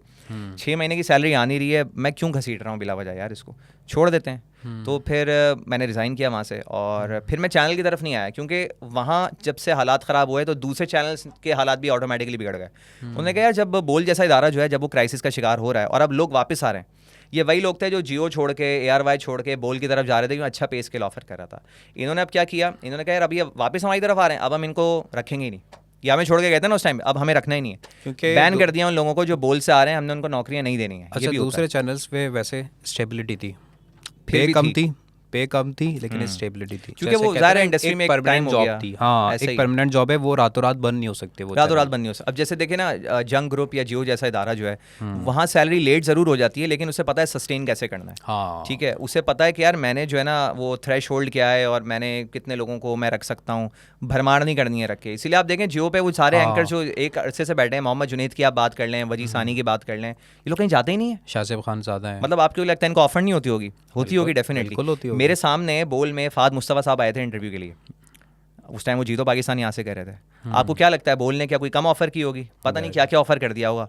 6 महीने की सैलरी आ नहीं रही है, मैं क्यों घसीट रहा हूँ बिला वजह, यार इसको छोड़ देते हैं। तो फिर मैंने रिज़ाइन किया वहाँ से, और फिर मैं चैनल की तरफ नहीं आया, क्योंकि वहाँ जब से हालात ख़राब हुए तो दूसरे चैनल्स के हालात भी ऑटोमेटिकली बिगड़ गए। उन्होंने कहा यार जब बोल जैसा इदारा जो है, जब वो क्राइसिस का शिकार हो रहा है और अब लोग वापस आ रहे हैं, ये वही लोग थे जो जियो छोड़ के, ARY छोड़ के बोल की तरफ जा रहे थे, क्योंकि अच्छा पे स्केल ऑफर कर रहा था। इन्होंने अब क्या किया, इन्होंने कहा यार अब ये वापस हमारी तरफ आ रहे हैं, अब हम इनको रखेंगे ही नहीं। या हमें छोड़ के गए थे ना उस टाइम, अब हमें रखना ही नहीं है, क्योंकि बैन कर दिया उन लोगों को जो बोल से आ रहे हैं, हमने उनको नौकरियां नहीं देनी है। ये अच्छा, भी होता है। दूसरे चैनल्स पे वैसे स्टेबिलिटी थी, फिर पे भी कम थी। थी, पे कम थी, लेकिन स्टेबिलिटी थी। क्योंकि जैसे वो कहते ज़ाहिर हैं है ना, इंडस्ट्री एक में एक परमानेंट टाइम हो जॉब गया। थी। हाँ, ऐसा एक ही परमानेंट जॉब है, वो रातों रात बंद नहीं हो सकते वो रातों रात चैनल। बंद नहीं हो सकता। अब जैसे देखे ना जंग ग्रुप या जियो जैसा इदारा जो है, वहाँ सैलरी लेट ज़रूर हो जाती है, लेकिन उसे पता है सस्टेन कैसे करना है। हाँ, ठीक है, उसे पता है कि यार मैंने जो है ना वो थ्रेश होल्ड किया है, और मैंने कितने लोगों को मैं रख सकता हूँ, भरमार नहीं करनी है रख के। इसीलिए आप देखें जियो पे वो सारे एंकर जो एक अरसे से बैठे हैं, मोहम्मद जुनैद की आप बात कर लें, वजी सानी की बात कर लें, ये लोग कहीं जाते ही नहीं है। शाहज़ेब खान ज़्यादा है। मतलब आपको लगता है इनको ऑफर नहीं होती होगी? होती होगी डेफिनेटली। बिल्कुल होती होगी। मेरे सामने बोल में फ़ाद मुस्तफ़ा साहब आए थे इंटरव्यू के लिए, उस टाइम वो जीतो पाकिस्तान यहाँ से कह रहे थे। आपको क्या लगता है बोल ने क्या कोई कम ऑफर की होगी? पता नहीं क्या क्या ऑफर कर दिया होगा।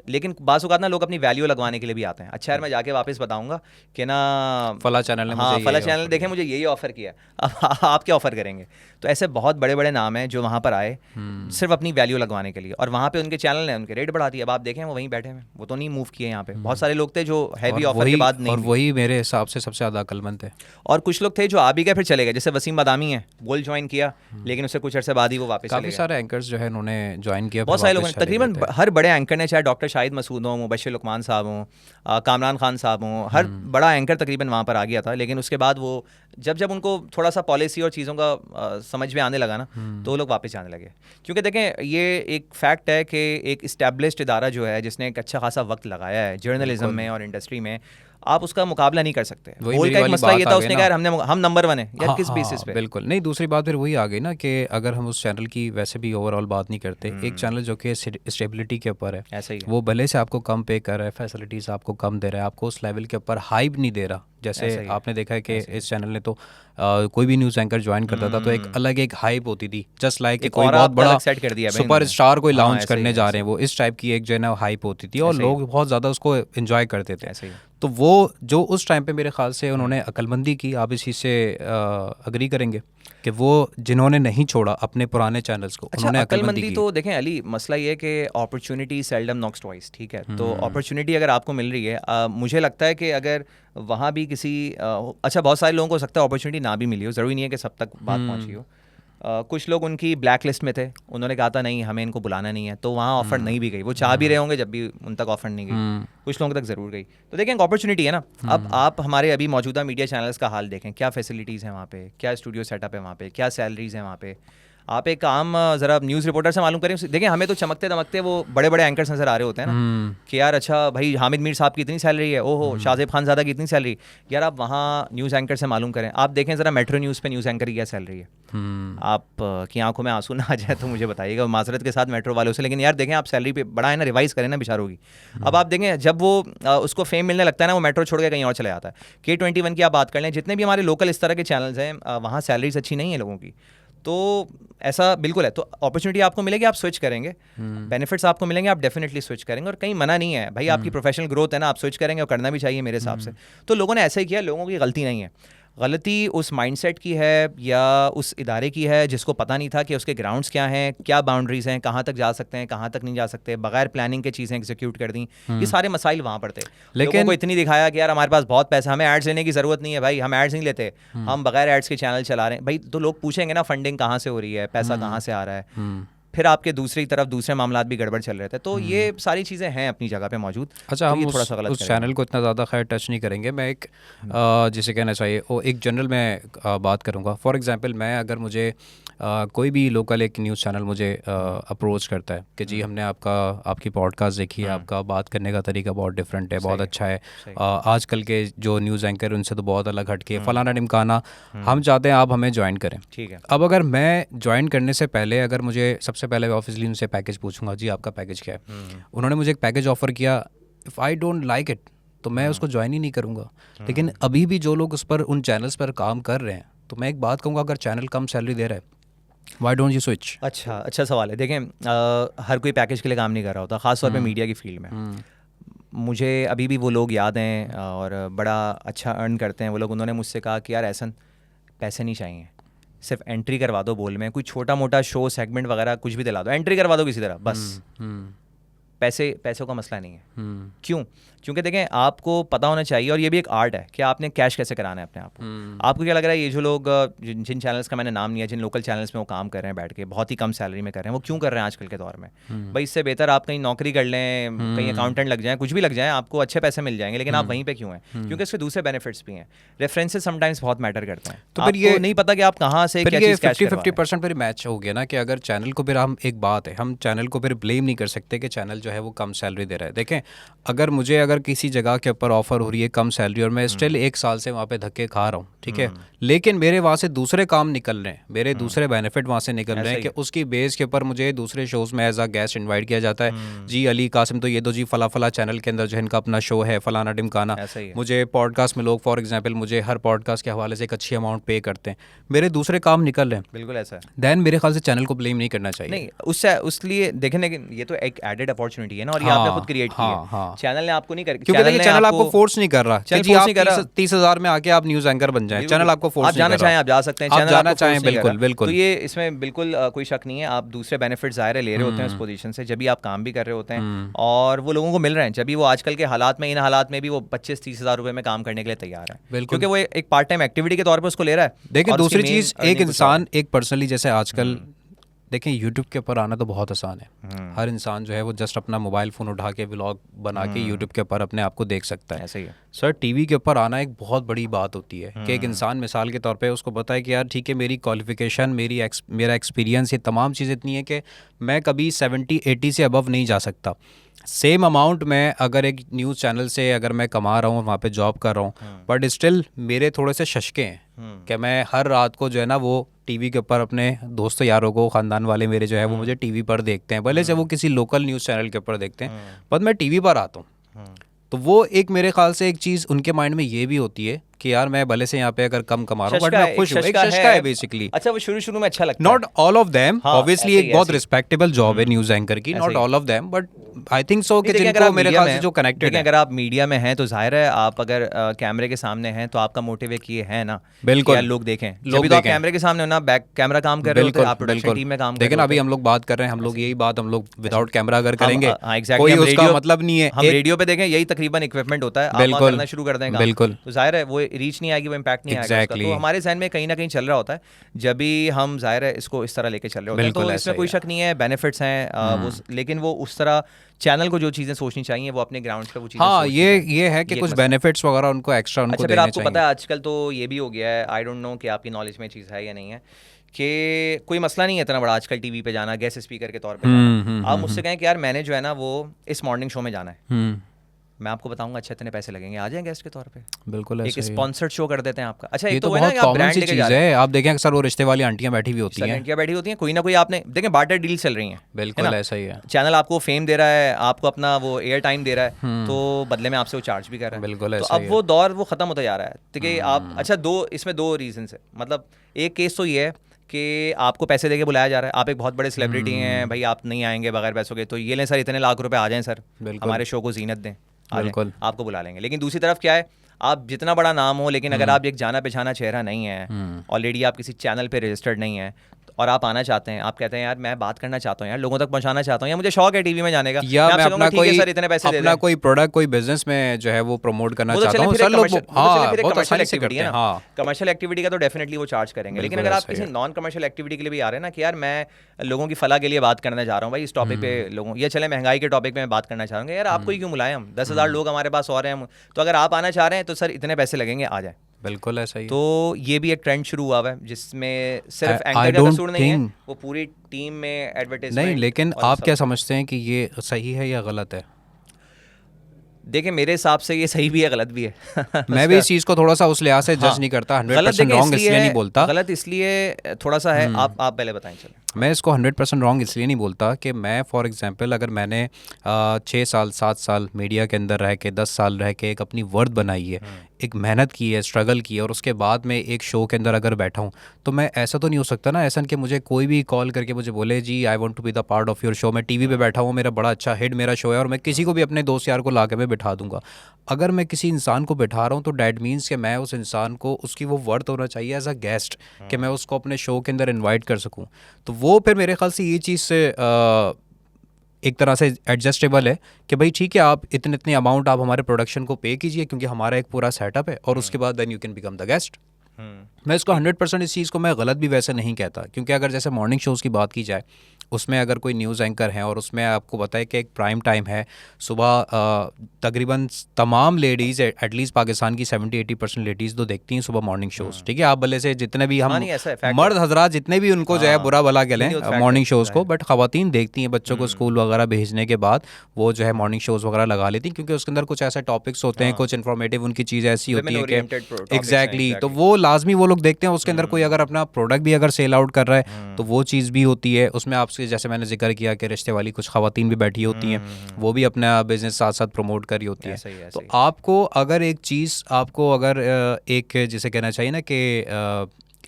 लेकिन बाज़ औक़ात ना लोग अपनी वैल्यू लगवाने के लिए भी आते हैं। अच्छा यार मैं जाके वापस बताऊंगा कि ना फला चैनल ने हाँ मुझे फला ये चैनल offer देखें मुझे यही ऑफ़र किया, अब आप क्या ऑफ़र करेंगे? तो ऐसे बहुत बड़े बड़े नाम हैं जो वहाँ पर आए सिर्फ अपनी वैल्यू लगवाने के लिए, और वहाँ पे उनके चैनल ने उनके रेट बढ़ा दिए। अब आप देखें वो वहीं बैठे हैं, वो तो नहीं मूव किए। यहाँ पे बहुत सारे लोग थे जो हैवी ऑफर के बाद नहीं, और वही मेरे हिसाब से सबसे ज़्यादा अक्लमंद थे। और कुछ लोग थे जो आ भी गए फिर चले गए, जैसे वसीम बादामी है, बोल ज्वाइन किया लेकिन उससे कुछ अर्से बाद ही वो वापस चले काफ़ी गए। सारे एंकर्स जो है उन्होंने ज्वाइन किया, बहुत फिर सारे लोगों वापस ने, चले गए तकरीबन थे। हर बड़े एंकर ने, चाहे डॉक्टर शाहिद मसूद हों, मुबशिर लुकमान साहब हों, कामरान खान साहब हों, हर बड़ा एंकर तकरीबन वहाँ पर आ गया था। लेकिन उसके बाद वो जब जब उनको थोड़ा सा पॉलिसी और चीज़ों का समझ में आने लगा ना, तो वो लोग वापस जाने लगे। क्योंकि देखें ये एक फैक्ट है कि एक इस्टेब्लिश्ड इदारा जो है, जिसने एक अच्छा खासा वक्त लगाया है जर्नलिज्म में और इंडस्ट्री में, आप उसका मुकाबला नहीं कर सकते। वही बोल मेरी का एक वाली मसला बात ये आ था, गई उसने ना। कहा हम नंबर 1 है यार, हाँ, किस बेसिस हाँ, पे? बिल्कुल नहीं। दूसरी बात फिर वही आ गई ना कि अगर हम उस चैनल की वैसे भी ओवरऑल बात नहीं करते, एक चैनल जो कि स्टेबिलिटी के ऊपर है, ऐसा ही है। वो भले से आपको कम पे कर रहा है, फैसिलिटीज़ आपको कम दे रहा है, आपको उस लेवल के ऊपर हाइप नहीं दे रहा। ऐसा ही जैसे है। आपने देखा है कि इस चैनल ने तो कोई भी न्यूज़ एंकर ज्वाइन करता था तो एक अलग एक हाइप होती थी, जस्ट लाइक कि एक कोई ऑरा बहुत आपका बड़ा अलग सेट कर दिया है भाई सुपर इन्होंने। स्टार कोई हाँ, लॉन्च ऐसा ही करने है, जा ऐसा रहे हैं, वो इस टाइप की एक जो है ना हाइप होती थी, और ऐसा ही लोग बहुत ज़्यादा उसको एंजॉय करते थे। ऐसा ही है। तो वो जो उस टाइम पे मेरे ख्याल से उन्होंने अक्लमंदी की, आप इस चीज़ से अग्री करेंगे कि वो जिन्होंने नहीं छोड़ा अपने पुराने चैनल्स को, अच्छा, उन्होंने अक्लमंदी अक्लमंदी की। तो देखें अली, मसला ये है कि अपॉर्चुनिटी सेल्डम नॉक्स ट्वाइस, ठीक है? तो अपॉर्चुनिटी अगर आपको मिल रही है, मुझे लगता है कि अगर वहाँ भी किसी अच्छा बहुत सारे लोगों को हो सकता है अपॉर्चुनिटी ना भी मिली हो, ज़रूरी नहीं है कि सब तक बात पहुँची हो। कुछ लोग उनकी ब्लैक लिस्ट में थे, उन्होंने कहा था नहीं हमें इनको बुलाना नहीं है, तो वहाँ ऑफर नहीं भी गई। वो चाह भी रहे होंगे जब भी उन तक ऑफर नहीं गई, कुछ लोगों तक ज़रूर गई। तो देखें एक अपॉर्चुनिटी है ना। अब आप हमारे अभी मौजूदा मीडिया चैनल्स का हाल देखें, क्या फैसिलिटीज़ हैं वहाँ पे, क्या स्टूडियो सेटअप है वहाँ पे, क्या सैलरीज़ हैं वहाँ पे। आप एक आम ज़रा न्यूज़ रिपोर्टर से मालूम करें। देखें हमें तो चमकते दमकते वो बड़े बड़े एंकर्स नज़र आ रहे होते हैं ना, कि यार अच्छा भाई हामिद मीर साहब की इतनी सैलरी है, ओहो शाहज़ेब खान ज़्यादा की इतनी सैलरी। यार आप वहाँ न्यूज़ एंकर से मालूम करें, आप देखें ज़रा मेट्रो न्यूज़ पे न्यूज़ एंकर की क्या सैलरी है। आप की आंखों में आंसू ना आ जाए तो मुझे बताइएगा, माजरत के साथ मेट्रो वालों से, लेकिन यार देखें आप सैलरी पे बड़ा है ना, रिवाइज करें ना बेचारों की। अब आप देखें जब वो उसको फेम मिलने लगता है ना, वो मेट्रो छोड़ के कहीं और चला जाता है। K21 की आप बात कर लें, जितने भी हमारे लोकल इस तरह के चैनल्स हैं, वहाँ सैलरीज अच्छी नहीं है लोगों की। तो ऐसा बिल्कुल है। तो अपॉर्चुनिटी आपको मिलेगी, आप स्विच करेंगे, बेनिफिट्स आपको मिलेंगे, आप डेफिनेटली स्विच करेंगे, और कहीं मना नहीं है भाई, आपकी प्रोफेशनल ग्रोथ है ना, आप स्विच करेंगे और करना भी चाहिए मेरे हिसाब से। तो लोगों ने ऐसा ही किया, लोगों की गलती नहीं है। गलती उस माइंडसेट की है या उस इदारे की है जिसको पता नहीं था कि उसके ग्राउंड्स क्या हैं, क्या बाउंड्रीज हैं, कहाँ तक जा सकते हैं, कहाँ तक नहीं जा सकते, बगैर प्लानिंग के चीज़ें एग्जीक्यूट कर दी। ये सारे मसाइल वहाँ पर थे। लोगों को इतनी दिखाया कि यार हमारे पास बहुत पैसा, हमें एड्स लेने की ज़रूरत नहीं है भाई, हम एड्स नहीं लेते, हम बगैर एड्स के चैनल चला रहे हैं भाई। तो लोग पूछेंगे ना फंडिंग कहाँ से हो रही है, पैसा कहाँ से आ रहा है। फिर आपके दूसरी तरफ दूसरे मामलात भी गड़बड़ चल रहे थे। तो ये सारी चीज़ें हैं अपनी जगह पे मौजूद। अच्छा, तो हम ये थोड़ा सा गलत उस चैनल को इतना ज़्यादा खैर टच नहीं करेंगे। मैं एक जिसे कहना चाहिए वो एक जनरल मैं बात करूँगा। फॉर एग्जांपल मैं अगर मुझे कोई भी लोकल एक न्यूज़ चैनल मुझे अप्रोच करता है कि जी हमने आपकी पॉडकास्ट देखी है, आपका बात करने का तरीका बहुत डिफरेंट है, बहुत अच्छा है, आजकल के जो न्यूज़ एंकर उनसे तो बहुत अलग हटके, फलाना ढिमकाना, हम चाहते हैं आप हमें ज्वाइन करें। ठीक है। अब अगर मैं ज्वाइन करने से पहले अगर मुझे सबसे पहले ऑब्वियसली उनसे पैकेज पूछूंगा, जी आपका पैकेज क्या है। उन्होंने मुझे एक पैकेज ऑफ़र किया, if I don't like it तो मैं उसको ज्वाइन ही नहीं करूँगा। लेकिन अभी भी जो लोग उस पर उन चैनल्स पर काम कर रहे हैं, तो मैं एक बात कहूँगा, अगर चैनल कम सैलरी दे रहा है, वाई डोंट यू स्विच। अच्छा सवाल है। देखें हर कोई पैकेज के लिए काम नहीं कर रहा होता, ख़ासतौर पे मीडिया की फील्ड में। मुझे अभी भी वो लोग याद हैं और बड़ा अच्छा अर्न करते हैं वो लोग। उन्होंने मुझसे कहा कि यार एहसन पैसे नहीं चाहिए, सिर्फ एंट्री करवा दो बोल में, कोई छोटा मोटा शो सेगमेंट वगैरह कुछ भी दिला दो, एंट्री करवा दो किसी तरह बस। पैसों का मसला नहीं है। क्यों? क्योंकि देखें आपको पता होना चाहिए, और ये भी एक आर्ट है कि आपने कैश कैसे कराना है अपने आप को। आपको क्या लग रहा है ये जो लोग जिन चैनल्स का मैंने नाम लिया, जिन लोकल चैनल्स में वो काम कर रहे हैं बैठ के बहुत ही कम सैलरी में कर रहे हैं, वो क्यों कर रहे हैं आजकल के दौर में? भाई इससे बेहतर आप कहीं नौकरी कर लें, कहीं अकाउंटेंट लग जाएं, कुछ भी लग जाएं, आपको अच्छे पैसे मिल जाएंगे। लेकिन आप वहीं पे क्यों हैं? क्योंकि इसके दूसरे बेनिफिट्स भी हैं। रेफरेंसेस समटाइम्स बहुत मैटर करते हैं। तो फिर ये नहीं पता कि आप कहाँ से क्या चीज़ कैश करवा रहे हैं। 50% फिर मैच हो गया ना कि अगर चैनल को फिर हम एक बात है, हम चैनल को फिर ब्लेम नहीं कर सकते कि चैनल जो है वो कम सैलरी दे रहा है। देखें अगर किसी जगह के ऊपर ऑफर हो रही है कम सैलरी और मैं स्टिल 1 साल से वहाँ पे धक्के खा रहा हूँ, ठीक है, लेकिन मेरे वहाँ से दूसरे काम निकल रहे हैं, मेरे दूसरे बेनिफिट वहाँ से निकल रहे हैं कि उसकी बेस के ऊपर मुझे दूसरे शोज में एज अ गेस्ट इनवाइट किया जाता है। जी अली कासिम तो ये दो जी फला फला चैनल के अंदर जो है इनका अपना शो है, फलाना ढिमकाना। मुझे पॉडकास्ट में लोग फॉर एग्जाम्पल मुझे हर पॉडकास्ट के हवाले से एक अच्छी अमाउंट पे करते हैं, मेरे दूसरे काम निकल रहे हैं। बिल्कुल ऐसा है। देन मेरे ख्याल से चैनल को ब्लेम नहीं करना चाहिए। नहीं उसलिए देखें, लेकिन ये तो एक एडेड अपॉर्चुनिटी है ना, और ये आपने खुद क्रिएट की है। चैनल ने आपको नहीं कर, क्योंकि चैनल आपको फोर्स नहीं कर रहा कि जी आप 30,000 में आके आप न्यूज़ एंकर बन जाएं। चैनल आपको फोर्स नहीं कर रहा। आप जाना चाहें आप जा सकते हैं, आप जाना चाहें बिल्कुल बिल्कुल। तो ये इसमें बिल्कुल कोई शक नहीं है। आप दूसरे बेनिफिट ज़ाहिर है ले रहे होते हैं उस पोजीशन से, जब भी आप काम भी कर रहे होते हैं और वो लोगों को मिल रहे हैं, जब भी वो आजकल के हालात में, इन हालात में भी वो 25-30 हज़ार रुपए में काम करने के लिए तैयार है, क्योंकि वो एक पार्ट टाइम एक्टिविटी के तौर पर उसको ले रहा है। देखिए दूसरी चीज़, एक इंसान एक पर्सनली जैसे आजकल देखें यूट्यूब के ऊपर आना तो बहुत आसान है। हर इंसान जो है वो जस्ट अपना मोबाइल फ़ोन उठा के व्लॉग बना के यूट्यूब के ऊपर अपने आप को देख सकता है। ऐसे ही है सर, टीवी के ऊपर आना एक बहुत बड़ी बात होती है कि एक इंसान मिसाल के तौर पे उसको पता है कि यार ठीक है मेरी क्वालिफिकेशन, मेरा एक्सपीरियंस, ये तमाम चीज़ें इतनी है कि मैं कभी 70-80 से अबव नहीं जा सकता। सेम अमाउंट मैं अगर एक न्यूज़ चैनल से अगर मैं कमा रहा हूँ, वहाँ पे जॉब कर रहा हूँ, बट स्टिल मेरे थोड़े से शशके हैं कि मैं हर रात को जो है ना वो टीवी के ऊपर अपने दोस्तों यारों को, ख़ानदान वाले मेरे जो है वो मुझे टीवी पर देखते हैं, भले से वो किसी लोकल न्यूज़ चैनल के ऊपर देखते हैं, पर मैं टीवी पर आता हूँ। तो वो एक मेरे ख्याल से एक चीज़ उनके माइंड में ये भी होती है कि यार मैं भले से यहाँ पे अगर कम कमा रहा हूँ बट मैं खुश हूँ। एक शशका है बेसिकली। अच्छा, वो शुरू में अच्छा लगता है। Not all of them, obviously एक बहुत रिस्पेक्टेबल जॉब है न्यूज़ एंकर की, not all of them, but I think so कि जिनको मेरे ख्याल से जो कनेक्टेड है। अगर आप मीडिया में हैं तो जाहिर है आप अगर कैमरे के सामने हैं तो आपका मोटिव एक ये है ना, बिल्कुल लोग देखें। जब तो आप कैमरे के सामने हो ना, बैक कैमरा काम कर रहे हो, आप प्रोडक्शन टीम में काम कर रहे हो। लेकिन अभी हम लोग बात कर रहे हैं, हम लोग यही बात हम लोग विदाउट कैमरा अगर करेंगे कोई उसका मतलब नहीं है। हम रेडियो पे देखें यही तकरीबन इक्विपमेंट होता है, आप करना शुरू कर देंगे बिल्कुल, तो जाहिर है वो रीच नहीं आएगी, वो इम्पैक्ट नहीं आएगा। तो हमारे जहन में कहीं ना कहीं चल रहा होता है, जब भी हम जाहिर है इसको इस तरह लेके चल रहे होते हैं, तो इसमें कोई शक नहीं है बेनिफिट्स हैं, लेकिन वो उस तरह चैनल को जो चीज़ें सोचनी चाहिए वो अपने ग्राउंड पे वो चीज़ें। हाँ, ये है कि कुछ बेनिफिट्स वगैरह उनको एक्स्ट्रा उनको देने चाहिए। फिर आपको पता है आजकल तो ये भी हो गया है, आई डोंट नो कि आपकी नॉलेज में चीज़ है या नहीं है, कि कोई मसला नहीं है इतना बड़ा आजकल टीवी पे जाना, गेस्ट स्पीकर के तौर पे जाना। आप मुझसे कहें कि यार मैंने जो है ना वो इस मॉर्निंग शो में जाना है, मैं आपको बताऊंगा अच्छा इतने पैसे लगेंगे, आ जाएं गेस्ट के तौर पे। बिल्कुल एक स्पॉन्सर्ड शो कर देते हैं आपका। अच्छा, ये तो बहुत कॉमन सी चीज़ है। आप देखें अक्सर वो रिश्ते वाली आंटियां बैठी हुई होती हैं, आंटियां बैठी होती हैं, कोई ना कोई आपने देखें बार्टर डील चल रही हैं। बिल्कुल ऐसा ही है। चैनल आपको फेम दे रहा है, आपको अपना वो एयर टाइम दे रहा है, तो बदले में आपसे वो चार्ज भी कर रहा है। बिल्कुल तो अब वो दौर वो खत्म होता जा रहा है। ठीक है, आप अच्छा इसमें दो रीजन है। मतलब एक केस तो ये है कि आपको पैसे देके बुलाया जा रहा है, आप एक बहुत बड़े सेलिब्रिटी हैं, भाई आप नहीं आएंगे बगैर पैसों के, तो ये लें सर इतने लाख रुपए आ जाएं सर, हमारे शो को जीनत दें, बिल्कुल आपको बुला लेंगे। लेकिन दूसरी तरफ क्या है, आप जितना बड़ा नाम हो लेकिन अगर आप एक जाना पहचाना चेहरा नहीं है, ऑलरेडी आप किसी चैनल पे रजिस्टर्ड नहीं है, तो और आप आना चाहते हैं, आप कहते हैं यार मैं बात करना चाहता हूँ यार, लोगों तक पहुंचाना चाहता हूँ, या मुझे शौक है टीवी में जाने का, या मैं आपसे कहूंगा, अपना ठीक है कोई सर इतने पैसे दे अपना दें। कोई प्रोडक्ट कोई बिजनेस में जो है वो प्रमोट करना वो तो चाहता चले हूँ फिर सर, एक लोग कमर्शियल, हाँ फिर एक बहुत कमर्शियल आसानी से एक्टिविटी करते है हैं। ना। हाँ कमर्शियल एक्टिविटी का तो डेफिनेटली वो चार्ज करेंगे। लेकिन बिल्कुल अगर आप ऐसा ही किसी है। नॉन कमर्शियल एक्टिविटी के लिए भी आ रहे हैं ना कि यार मैं लोगों की फलाह के लिए बात करना चाह रहा हूँ भाई, इस टॉपिक पे लोगों, या चले महंगाई के टॉपिक पे मैं बात करना चाह रहा हूँ, यार आपको ही क्यों बुलाएं हम, 10,000 लोग हमारे पास और हैं, तो अगर आप आना चाह रहे हैं तो सर इतने पैसे लगेंगे, आ जाए। बिल्कुल ऐसा ही है। तो ये भी एक ट्रेंड शुरू हुआ हुआ है जिसमें सिर्फ आई एंकर का डोंट कसूर नहीं है, थिंक, वो पूरी टीम में नहीं एडवर्टाइजमेंट लेकिन और वो आप सब। क्या समझते हैं कि ये सही है या गलत है? देखिए मेरे हिसाब से ये सही भी है, गलत भी है मैं भी उसका, इस चीज़ को थोड़ा सा उस लिहाज से जज हाँ नहीं करता, गलत 100% देखिए रॉन्ग इसलिए नहीं है, बोलता। गलत इसलिए थोड़ा सा है, आप पहले बताएं चले। मैं इसको 100% रॉन्ग इसलिए नहीं बोलता कि मैं फॉर एग्जांपल अगर मैंने 6 साल 7 साल मीडिया के अंदर रह के 10 साल रह के एक अपनी वर्थ बनाई है, एक मेहनत की है, स्ट्रगल की है, और उसके बाद मैं एक शो के अंदर अगर बैठा हूँ तो मैं ऐसा तो नहीं हो सकता ना ऐसा कि मुझे कोई भी कॉल करके मुझे बोले जी I want to be the part of your show. मैं टीवी पे बैठा हूँ, मेरा बड़ा अच्छा हिट मेरा शो है, और मैं किसी को भी अपने दोस्त यार को ला के मैं बिठा दूंगा। अगर मैं किसी इंसान को बिठा रहा हूँ तो डैट मीन्स कि मैं उस इंसान को उसकी वो वर्थ होना चाहिए एज अ गेस्ट, कि मैं उसको अपने शो के अंदर इन्वाइट कर सकूँ। तो वो फिर मेरे ख्याल से ये चीज़ से एक तरह से एडजस्टेबल है कि भाई ठीक है आप इतने इतने अमाउंट आप हमारे प्रोडक्शन को पे कीजिए क्योंकि हमारा एक पूरा सेटअप है, और उसके बाद then you can become the guest. मैं इसको 100% इस चीज़ को मैं गलत भी वैसे नहीं कहता, क्योंकि अगर जैसे मॉर्निंग शोज़ की बात की जाए उसमें अगर कोई न्यूज़ एंकर हैं और उसमें आपको पता है कि एक प्राइम टाइम है सुबह, तकरीबन तमाम लेडीज़ एटलीस्ट पाकिस्तान की 70-80% लेडीज़ तो देखती हैं सुबह मॉर्निंग शोज़। ठीक है, आप भले से जितने भी हम हाँ नहीं ऐसा है, fact मर्द हजरात जितने भी उनको जो है बुरा भला कह लें नहीं, वो fact मॉर्निंग है, शोज़ को, जाहिर बट ख़वातीन देखती हैं बच्चों को स्कूल वगैरह भेजने के बाद वो जो है मॉर्निंग शोज़ वगैरह लगा लेती हैं, क्योंकि उसके अंदर कुछ ऐसे टॉपिक्स होते हैं, कुछ इन्फॉर्मेटिव उनकी चीज़ ऐसी होती Women हैं कि oriented topics हैं, एग्जैक्टली, तो exactly। वो लाजमी वो लोग देखते हैं। उसके अंदर कोई अगर अपना प्रोडक्ट भी अगर सेल आउट कर रहा है तो वो चीज़ भी होती है उसमें। आपसे जैसे मैंने जिक्र किया कि रिश्ते वाली कुछ ख़वातीन भी बैठी होती हैं, वो भी अपना बिजनेस साथ साथ प्रमोट कर रही होती ऐसा ही है। है, तो ऐसा ही है। आपको अगर एक चीज़ आपको अगर एक जिसे कहना चाहिए ना कि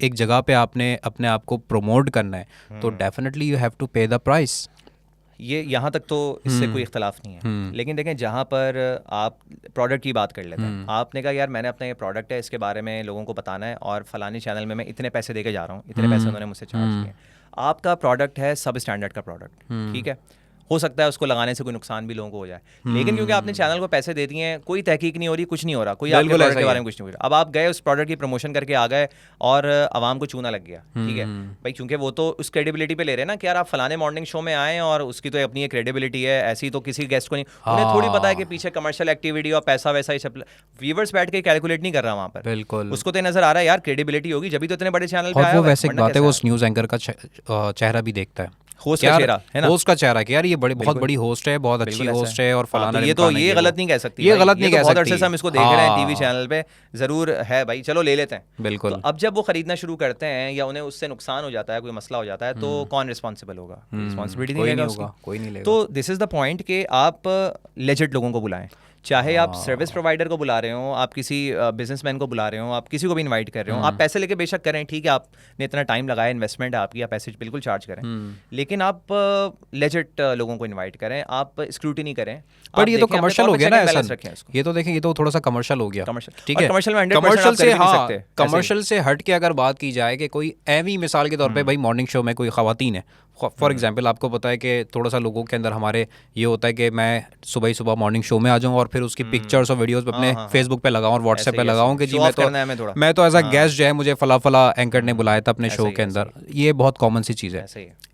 एक जगह पे आपने अपने आप को प्रमोट करना है तो डेफिनेटली यू हैव टू पे द प्राइस। ये यहाँ तक तो इससे कोई इख्तलाफ नहीं है, लेकिन देखें जहाँ पर आप प्रोडक्ट की बात कर लेते हैं, आपने कहा यार मैंने अपना ये प्रोडक्ट है इसके बारे में लोगों को बताना है और फलानी चैनल में मैं इतने पैसे देके जा रहा हूँ, इतने पैसे उन्होंने मुझसे चार्ज किए। आपका प्रोडक्ट है सब स्टैंडर्ड का प्रोडक्ट, ठीक है, हो सकता है उसको लगाने से कोई नुकसान भी लोगों को हो जाए, लेकिन क्योंकि आपने चैनल को पैसे दे दिए हैं, कोई तहकीक नहीं हो रही, कुछ नहीं हो रहा, कोई आपके प्रोडक्ट के बारे में कुछ नहीं हो रहा। अब आप गए उस प्रोडक्ट की प्रमोशन करके आ गए और आवाम को चूना लग गया, ठीक है भाई, क्योंकि वो तो उस क्रेडिबिलिटी पे ले रहे हैं ना कि यार आप फलाने मॉर्निंग शो में आए और उसकी तो अपनी एक क्रेडिबिलिटी है, ऐसी तो किसी गेस्ट को नहीं, उन्हें थोड़ी पता है कि पीछे कमर्शियल एक्टिविटी और पैसा वैसा ही सब व्यूवर्स बैठ के कैलकुलेट नहीं कर रहा वहाँ पर। बिल्कुल, उसको तो नजर आ रहा है यार क्रेडिबिलिटी होगी जब भी तो इतने बड़े चैनल पे और आया वो हुआ है, वैसे एक वरना बात है कैसे वो आया? उस न्यूज़ एंकर का चेहरा भी देखता है, होस्ट का यार चेहरा है ना, होस्ट का चेहरा कि यार ये बहुत बिल्कुल। बड़ी होस्ट है, बहुत अच्छी बिल्कुल ऐसा होस्ट है। है और हाँ, फलाना तो ये तो ढिमकाना ये वो। गलत नहीं कह सकती ये भाई, गलत नहीं तो कह बहुत सकती। अरसे से हम इसको देख रहे हैं टीवी हाँ, चैनल पे, जरूर है भाई, चलो ले लेते हैं। बिल्कुल। तो अब जब वो खरीदना शुरू करते हैं या उन्हें उससे नुकसान हो जाता है, कोई मसला हो जाता है, तो कौन रिस्पॉन्सिबल होगा? रिस्पॉन्सिबिलिटी नहीं कोई लेगा नहीं उसकी। होगा, कोई नहीं लेगा। तो दिस इज़ द पॉइंट कि आप लेजिट लोगों को बुलाएं, चाहे आप सर्विस प्रोवाइडर को बुला रहे हो, आप किसी बिजनेसमैन को बुला रहे हो, आप किसी को भी इनवाइट कर रहे हो, आप पैसे लेके बेशक करें, ठीक है, आपने इतना टाइम लगाया, इन्वेस्टमेंट है आपकी, आप पैसे बिल्कुल चार्ज करें, लेकिन आप लेजिट लोगों को इनवाइट करें, आप स्क्रूटिनी करें। पर ये तो कमर्शियल हो गया ना ऐसा, रखें ये तो देखें ये तो थोड़ा सा कमर्शियल हो गया, ठीक है। कमर्शियल में 100% कमर्शियल आप कर से, भी नहीं हाँ, सकते। कमर्शियल से हट के अगर बात की जाए कि कोई एवी मिसाल के तौर पे भाई मॉर्निंग शो में कोई खवातीन है, फॉर एग्जांपल आपको पता है कि थोड़ा सा लोगों के अंदर हमारे ये होता है कि मैं सुबह ही सुबह मॉर्निंग शो में आ जाऊँ और फिर उसकी पिक्चर्स और वीडियोस अपने फेसबुक पे लगाऊं और व्हाट्सएप पे लगाऊं कि जी मैं तो एज अ गेस्ट जो है मुझे फला फला एंकर ने बुलाया था अपने शो के अंदर। ये बहुत कॉमन सी चीज़ है।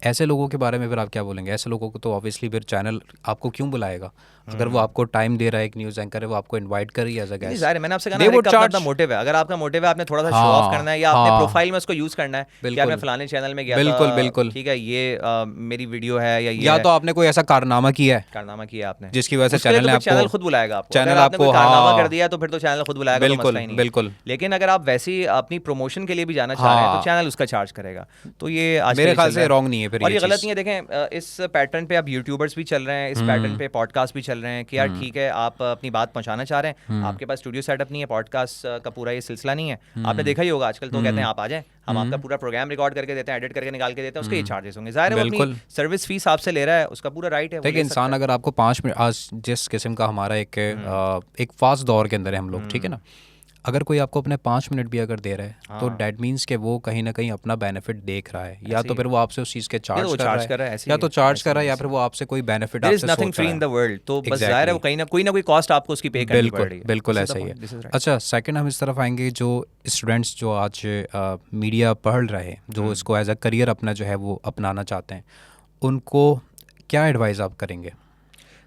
ऐसे लोगों के बारे में फिर आप क्या बोलेंगे? ऐसे लोगों को तो ऑब्वियसली फिर चैनल आपको क्यों बुलाएगा? अगर वो आपको टाइम दे रहा है, एक न्यूज़ एंकर है, वो आपको इनवाइट कर रही है एज अ गेस्ट। जाहिर है, मैंने आपसे कहा ना अपना मोटिव है, अगर आपका मोटिव है आपने थोड़ा सा शो ऑफ करना है या अपने प्रोफाइल में उसको यूज करना है कि आपने फलाने चैनल में गया था, बिल्कुल ठीक है, ये मेरी वीडियो है या तो आपने कोई ऐसा कारनामा किया आपने जिसकी वजह से चैनल खुद बुलाएगा आपको। चैनल आपको कारनामा कर दिया तो फिर तो चैनल खुद बुलाएगा, बिल्कुल बिल्कुल। लेकिन अगर आप वैसी अपनी प्रमोशन के लिए भी जाना चाह रहे हैं तो चैनल उसका चार्ज करेगा। तो ये आज मेरे ख्याल से रॉन्ग नहीं है फिर, और ये गलत नहीं है। देखें इस पैटर्न पे अब यूट्यूबर्स भी चल रहे हैं, इस पैटर्न पे पॉडकास्ट भी चल रहे हैं कि यार ठीक है, आप अपनी बात पहुंचाना चाह रहे हैं, आपके पास स्टूडियो सेटअप नहीं है, पॉडकास्ट का पूरा ये सिलसिला नहीं है, आपने देखा ही होगा आजकल तो कहते हैं आप आ जाएं, हम आपका पूरा प्रोग्राम रिकॉर्ड करके देते हैं, एडिट करके निकाल के देते हैं, उसके ये चार्जेस होंगे। जाहिर है वो अपनी सर्विस फीस आपसे ले रहा है, उसका पूरा राइट है। देखिए इंसान अगर आपको 5 मिनट, आज जिस किस्म का हमारा एक फास्ट दौर के अंदर है हम लोग, ठीक है ना, अगर कोई आपको अपने 5 मिनट भी अगर दे रहा है तो हाँ। डैट मीन्स कि वो कहीं ना कहीं अपना बेनिफिट देख रहा है, या ऐसे तो ही फिर है। वो आपसे उस चीज़ के या तो वो चार्ज चार्ज कर कर रहा रहा है, है, ऐसे या ही तो है, चार्ज ऐसे कर ही रहा है, है, या ऐसे फिर ही वो है। आपसे कोई बेनिफिट देयर इज आपसे नथिंग सोच फ्री रहा इन है। द वर्ल्ड, तो बस जाहिर है वो एग्जैक्टली, कहीं ना कोई कॉस्ट आपको उसकी पे करनी बिल्कुल पड़ रही है। बिल्कुल दिस इज द ऐसा ही है। Point, this is right. अच्छा, सेकंड हम इस तरफ आएंगे, जो स्टूडेंट्स जो आज मीडिया पढ़ रहे हैं, जो इसको एज अ करियर अपना जो है वो अपनाना चाहते हैं, उनको क्या एडवाइस आप करेंगे?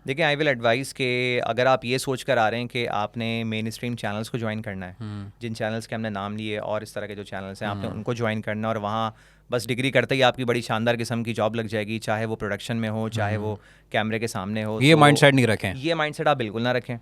देखिए, आई विल एडवाइस कि अगर आप ये सोच कर आ रहे हैं कि आपने मेन स्ट्रीम चैनल्स को ज्वाइन करना है, जिन चैनल्स के हमने नाम लिए और इस तरह के जो चैनल्स हैं आपने उनको ज्वाइन करना है, और वहाँ बस डिग्री करते ही आपकी बड़ी शानदार किस्म की जॉब लग जाएगी, चाहे वो प्रोडक्शन में हो, चाहे वो कैमरे के सामने हो, ये तो माइंडसेट नहीं रखें। ये माइंडसेट आप बिल्कुल ना रखें।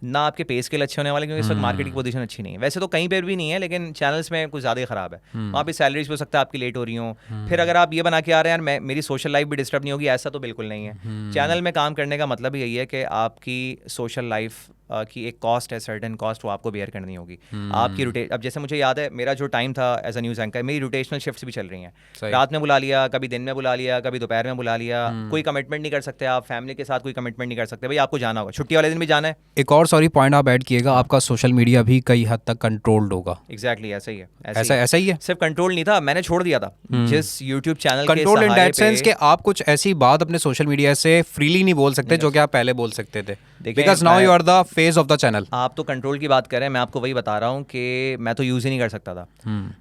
ना आपके पे स्केल अच्छे होने वाले, क्योंकि इस वक्त मार्केट की पोजीशन अच्छी नहीं है। वैसे तो कहीं पर भी नहीं है, लेकिन चैनल्स में कुछ ज़्यादा ही ख़राब है। वहाँ पे सैलरीज हो सकता है आपकी लेट हो रही हो। फिर अगर आप ये बना के आ रहे हैं यार मैं मेरी सोशल लाइफ भी डिस्टर्ब नहीं होगी, ऐसा तो बिल्कुल नहीं है। चैनल में काम करने का मतलब यही है कि आपकी सोशल लाइफ की एक कॉस्ट है, सर्टेन कॉस्ट, वो आपको बेयर करनी होगी। आपकी अब जैसे मुझे याद है मेरा जो टाइम था एज अ न्यूज़ एंकर, मेरी रोटेशनल शिफ्ट्स भी चल रही हैं। सही। रात में बुला लिया, कभी दिन में बुला लिया, कभी दोपहर में बुला लिया। कोई कमिटमेंट नहीं कर सकते आप, फैमिली के साथ कोई कमिटमेंट नहीं कर सकते। भाई आपको जाना होगा, छुट्टी वाले दिन भी जाना है। एक और सॉरी पॉइंट आप ऐड किएगा, आपका सोशल मीडिया भी कई हद तक कंट्रोल्ड होगा। एग्जैक्टली ऐसा ही है, ऐसा ही है। सिर्फ कंट्रोल नहीं था, मैंने छोड़ दिया था। जिस यूट्यूब चैनल के कंट्रोल इन सहारे दैट सेंस कि आप कुछ ऐसी बात अपने सोशल मीडिया से फ्रीली नहीं बोल सकते जो कि आप पहले बोल सकते थे, because now you are the face of the channel. आप तो कंट्रोल की बात करें, मैं आपको वही बता रहा हूँ कि मैं तो यूज़ ही नहीं कर सकता था।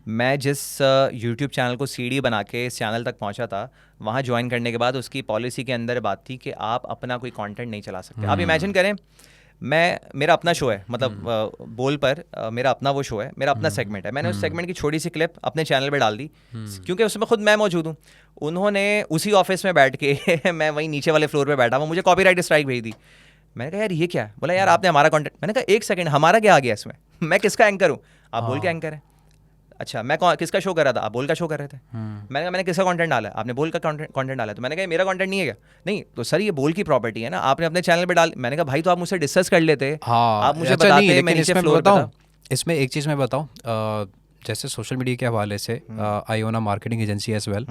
मैं जिस यूट्यूब चैनल को सीडी बना के इस चैनल तक पहुँचा था, वहाँ ज्वाइन करने के बाद उसकी पॉलिसी के अंदर बात थी कि आप अपना कोई कंटेंट नहीं चला सकते। आप इमेजिन करें, मेरा अपना शो है, मतलब बोल पर मेरा अपना वो शो है, मेरा अपना सेगमेंट है। मैंने उस सेगमेंट की छोटी सी क्लिप अपने चैनल पे डाल दी, क्योंकि उसमें खुद मैं मौजूद हूँ। उन्होंने उसी ऑफिस में बैठ के मैं वहीं नीचे वाले फ्लोर पे बैठा हुआ, मुझे कॉपीराइट स्ट्राइक भेज दी। मैंने कहा यार ये क्या है? बोला यार आपने हमारा कंटेंट। मैंने कहा एक सेकंड, हमारा क्या आ गया इसमें? मैं किसका एंकर हूँ? आप बोल के एंकर है। अच्छा, मैं किसका शो कर रहा था? आप बोल का शो कर रहे थे। मैंने कहा मैंने किसका कंटेंट डाला? आपने बोल का कंटेंट डाला। तो मैंने कहा मेरा कंटेंट नहीं है क्या? नहीं तो सर ये बोल की प्रॉपर्टी है ना, आपने अपने चैनल पे डाल। मैंने कहा भाई तो आप मुझसे डिस्कस कर लेते। हाँ, आप मुझे अच्छा नहीं, बताते, मैं लेकिन नीचे इसमें फ्लोर पे था। इसमें एक चीज़ मैं बताऊँ, जैसे सोशल मीडिया के हवाले से I own a marketing agency as well,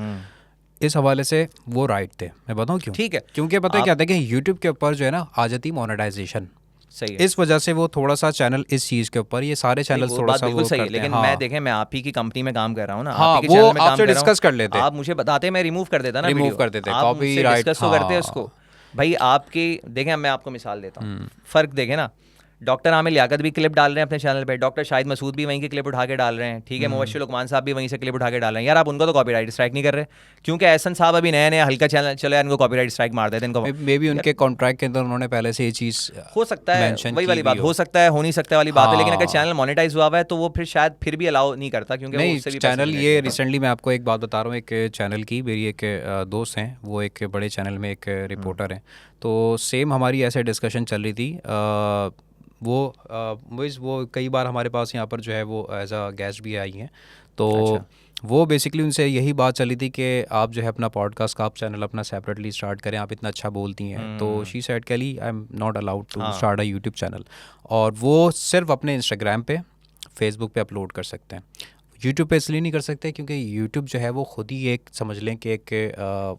इस हवाले से वो राइट थे। मैं बताऊँ क्यों? ठीक है, क्योंकि पता है क्या था कि यूट्यूब के ऊपर जो है ना आ जाती मोनेटाइजेशन, सही है। इस वजह से वो थोड़ा सा चैनल इस चीज़ के ऊपर, ये सारे चैनल थोड़ा सा बिल्कुल वो सही है, करते लेकिन हैं। मैं हाँ, देखें, मैं आप ही की कंपनी में काम कर रहा हूँ ना, हाँ, आप ही के वो चैनल में काम आपसे कर रहा डिस्कस कर हूँ, लेते, आप मुझे बताते, मैं रिमूव कर देता ना रिमूव वीडियो, कर देते, आप मुझसे कॉपीराइट। डिस्कस तो करते हाँ, उसको। भाई आपकी देखें, मैं आपको मिसाल देता हूँ, फ़र्क देखें ना। डॉक्टर आमिर लियाकत भी क्लिप डाल रहे हैं अपने चैनल पे, डॉक्टर शाहिद मसूद भी वहीं की क्लिप उठा के डाल रहे हैं, ठीक है, मुबश्शिर लुकमान साहब भी वहीं से क्लिप उठा के डाल रहे हैं। यार आप उनको तो कॉपीराइट स्ट्राइक नहीं कर रहे, क्योंकि एहसन साहब अभी नया नया हल्का चैनल चलो यार, इनको कॉपीराइट स्ट्राइक मार देते हैं इनको। मे बी उनके कॉन्ट्रैक्ट के अंदर उन्होंने पहले से ये चीज़ हो सकता है, मेंशन वही की वाली भी बात हो सकता है, हो नहीं सकता वाली बात है, लेकिन अगर हाँ। चैनल मोनेटाइज हुआ हुआ है तो वो फिर शायद फिर भी अलाउ नहीं करता, क्योंकि वो नहीं, उससे भी पैसे चैनल generate ये करता है। रिसेंटली मैं आपको एक बात बता रहा हूँ, एक चैनल की, मेरी एक दोस्त हैं, वो एक बड़े चैनल में एक रिपोर्टर हैं, तो सेम हमारी ऐसे डिस्कशन चल रही थी। वो कई बार हमारे पास यहाँ पर जो है वो एज अ गेस्ट भी आई हैं, तो अच्छा। वो बेसिकली उनसे यही बात चली थी कि आप जो है अपना पॉडकास्ट का आप चैनल अपना सेपरेटली स्टार्ट करें, आप इतना अच्छा बोलती हैं। तो she said clearly I am not allowed to start a YouTube channel, और वो सिर्फ अपने इंस्टाग्राम पे, फेसबुक पे अपलोड कर सकते हैं। यूट्यूब पे इसलिए नहीं कर सकते क्योंकि यूट्यूब जो है वो खुद ही एक, समझ लें कि एक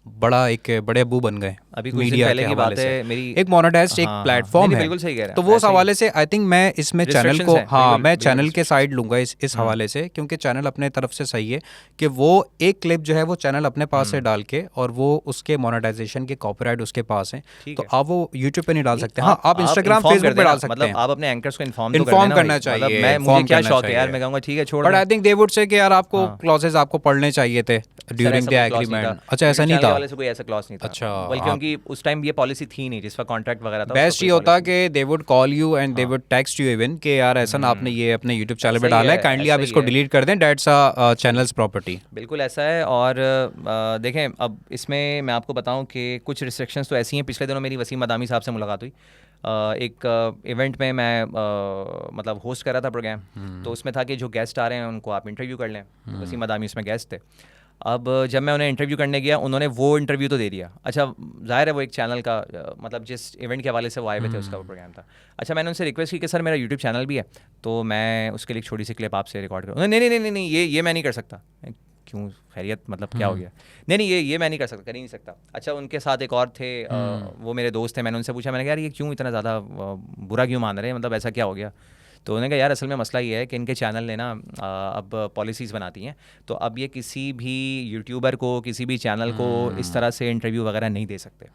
बड़े अबू बन गए अभी कुछ दिन मीडिया पहले के की हवाले बात है से, मेरी। एक मोनेटाइज्ड एक हाँ, प्लेटफॉर्म नहीं, है। बिल्कुल सही कह रहे हैं, तो वो उस ऐसे ही। हवाले से आई थिंक मैं इसमें चैनल Restrictions को, हैं, हाँ, बिल्कुल, मैं बिल्कुल चैनल के restrictions। साइड लूँगा इस हवाले से, क्योंकि चैनल अपने तरफ से सही है कि वो एक क्लिप जो है वो चैनल अपने पास से डाल के, और वो उसके मोनेटाइजेशन के कॉपीराइट उसके पास हैं, ठीक तो है। आप वो यूट्यूब पे नहीं डाल सकते। हाँ, आप इंस्टाग्राम inform फेसबुक कर पे देना, डाल सकते मतलब हैं, आप अपने एंकर्स को इन्फॉर्म तो कर इन्फॉर्म देना करना भाई, मतलब चाहिए, मुझे इन्फॉर्म क्या करना शौक है यार, चाहिए। मैं कहूँगा ठीक है छोड़ बट दें। I think they would say कि यार आपको क्लॉजेज आपको पढ़ने चाहिए थे ड्यूरिंग द एग्रीमेंट। अच्छा, ऐसा नहीं था? वाले से कोई ऐसा क्लॉज नहीं था। अच्छा, बल्कि उनकी उस टाइम ये पॉलिसी थी नहीं, जिसका कॉन्ट्रैक्ट वगैरह था। बेस्ट ये होता कि they would call you and they would text you even कि यार ऐसा ना आपने ये अपने यूट्यूब चैनल पे ऐसा ही डाला है, है, काइंडली ऐसा आप ही इसको है। डिलीट कर दें, डेट्स अ चैनल्स प्रॉपर्टी। बिल्कुल ऐसा है। और देखें, अब इसमें मैं आपको बताऊं कि कुछ रिस्ट्रिक्शंस तो ऐसी हैं। पिछले दिनों मेरी वसीम मदामी साहब से मुलाकात हुई, एक इवेंट में मैं मतलब होस्ट कर रहा था प्रोग्राम, तो उसमें था कि जो गेस्ट आ रहे हैं उनको आप इंटरव्यू कर लें। वसीम मदामी उसमें गेस्ट थे। अब जब मैं उन्हें इंटरव्यू करने गया, उन्होंने वो इंटरव्यू तो दे दिया। अच्छा, जाहिर है वो एक चैनल का मतलब जिस इवेंट के हवाले से वो आए हुए थे उसका वो प्रोग्राम था। अच्छा, मैंने उनसे रिक्वेस्ट की कि सर मेरा यूट्यूब चैनल भी है, तो मैं उसके लिए एक छोटी सी क्लिप आपसे रिकॉर्ड करूँ। नहीं नहीं नहीं नहीं, ये मैं नहीं कर सकता। क्यों, खैरियत, मतलब क्या हो गया? नहीं नहीं, ये मैं नहीं कर सकता, कर ही नहीं सकता। अच्छा, उनके साथ एक और थे, वो मेरे दोस्त थे। मैंने उनसे पूछा, मैंने कहा यार ये क्यों इतना ज़्यादा बुरा क्यों मान रहे हैं, मतलब ऐसा क्या हो गया? तो उन्होंने कहा यार असल में मसला ये है कि इनके चैनल ने ना अब पॉलिसीज़ बनाती हैं, तो अब ये किसी भी यूट्यूबर को, किसी भी चैनल को इस तरह से इंटरव्यू वगैरह नहीं दे सकते।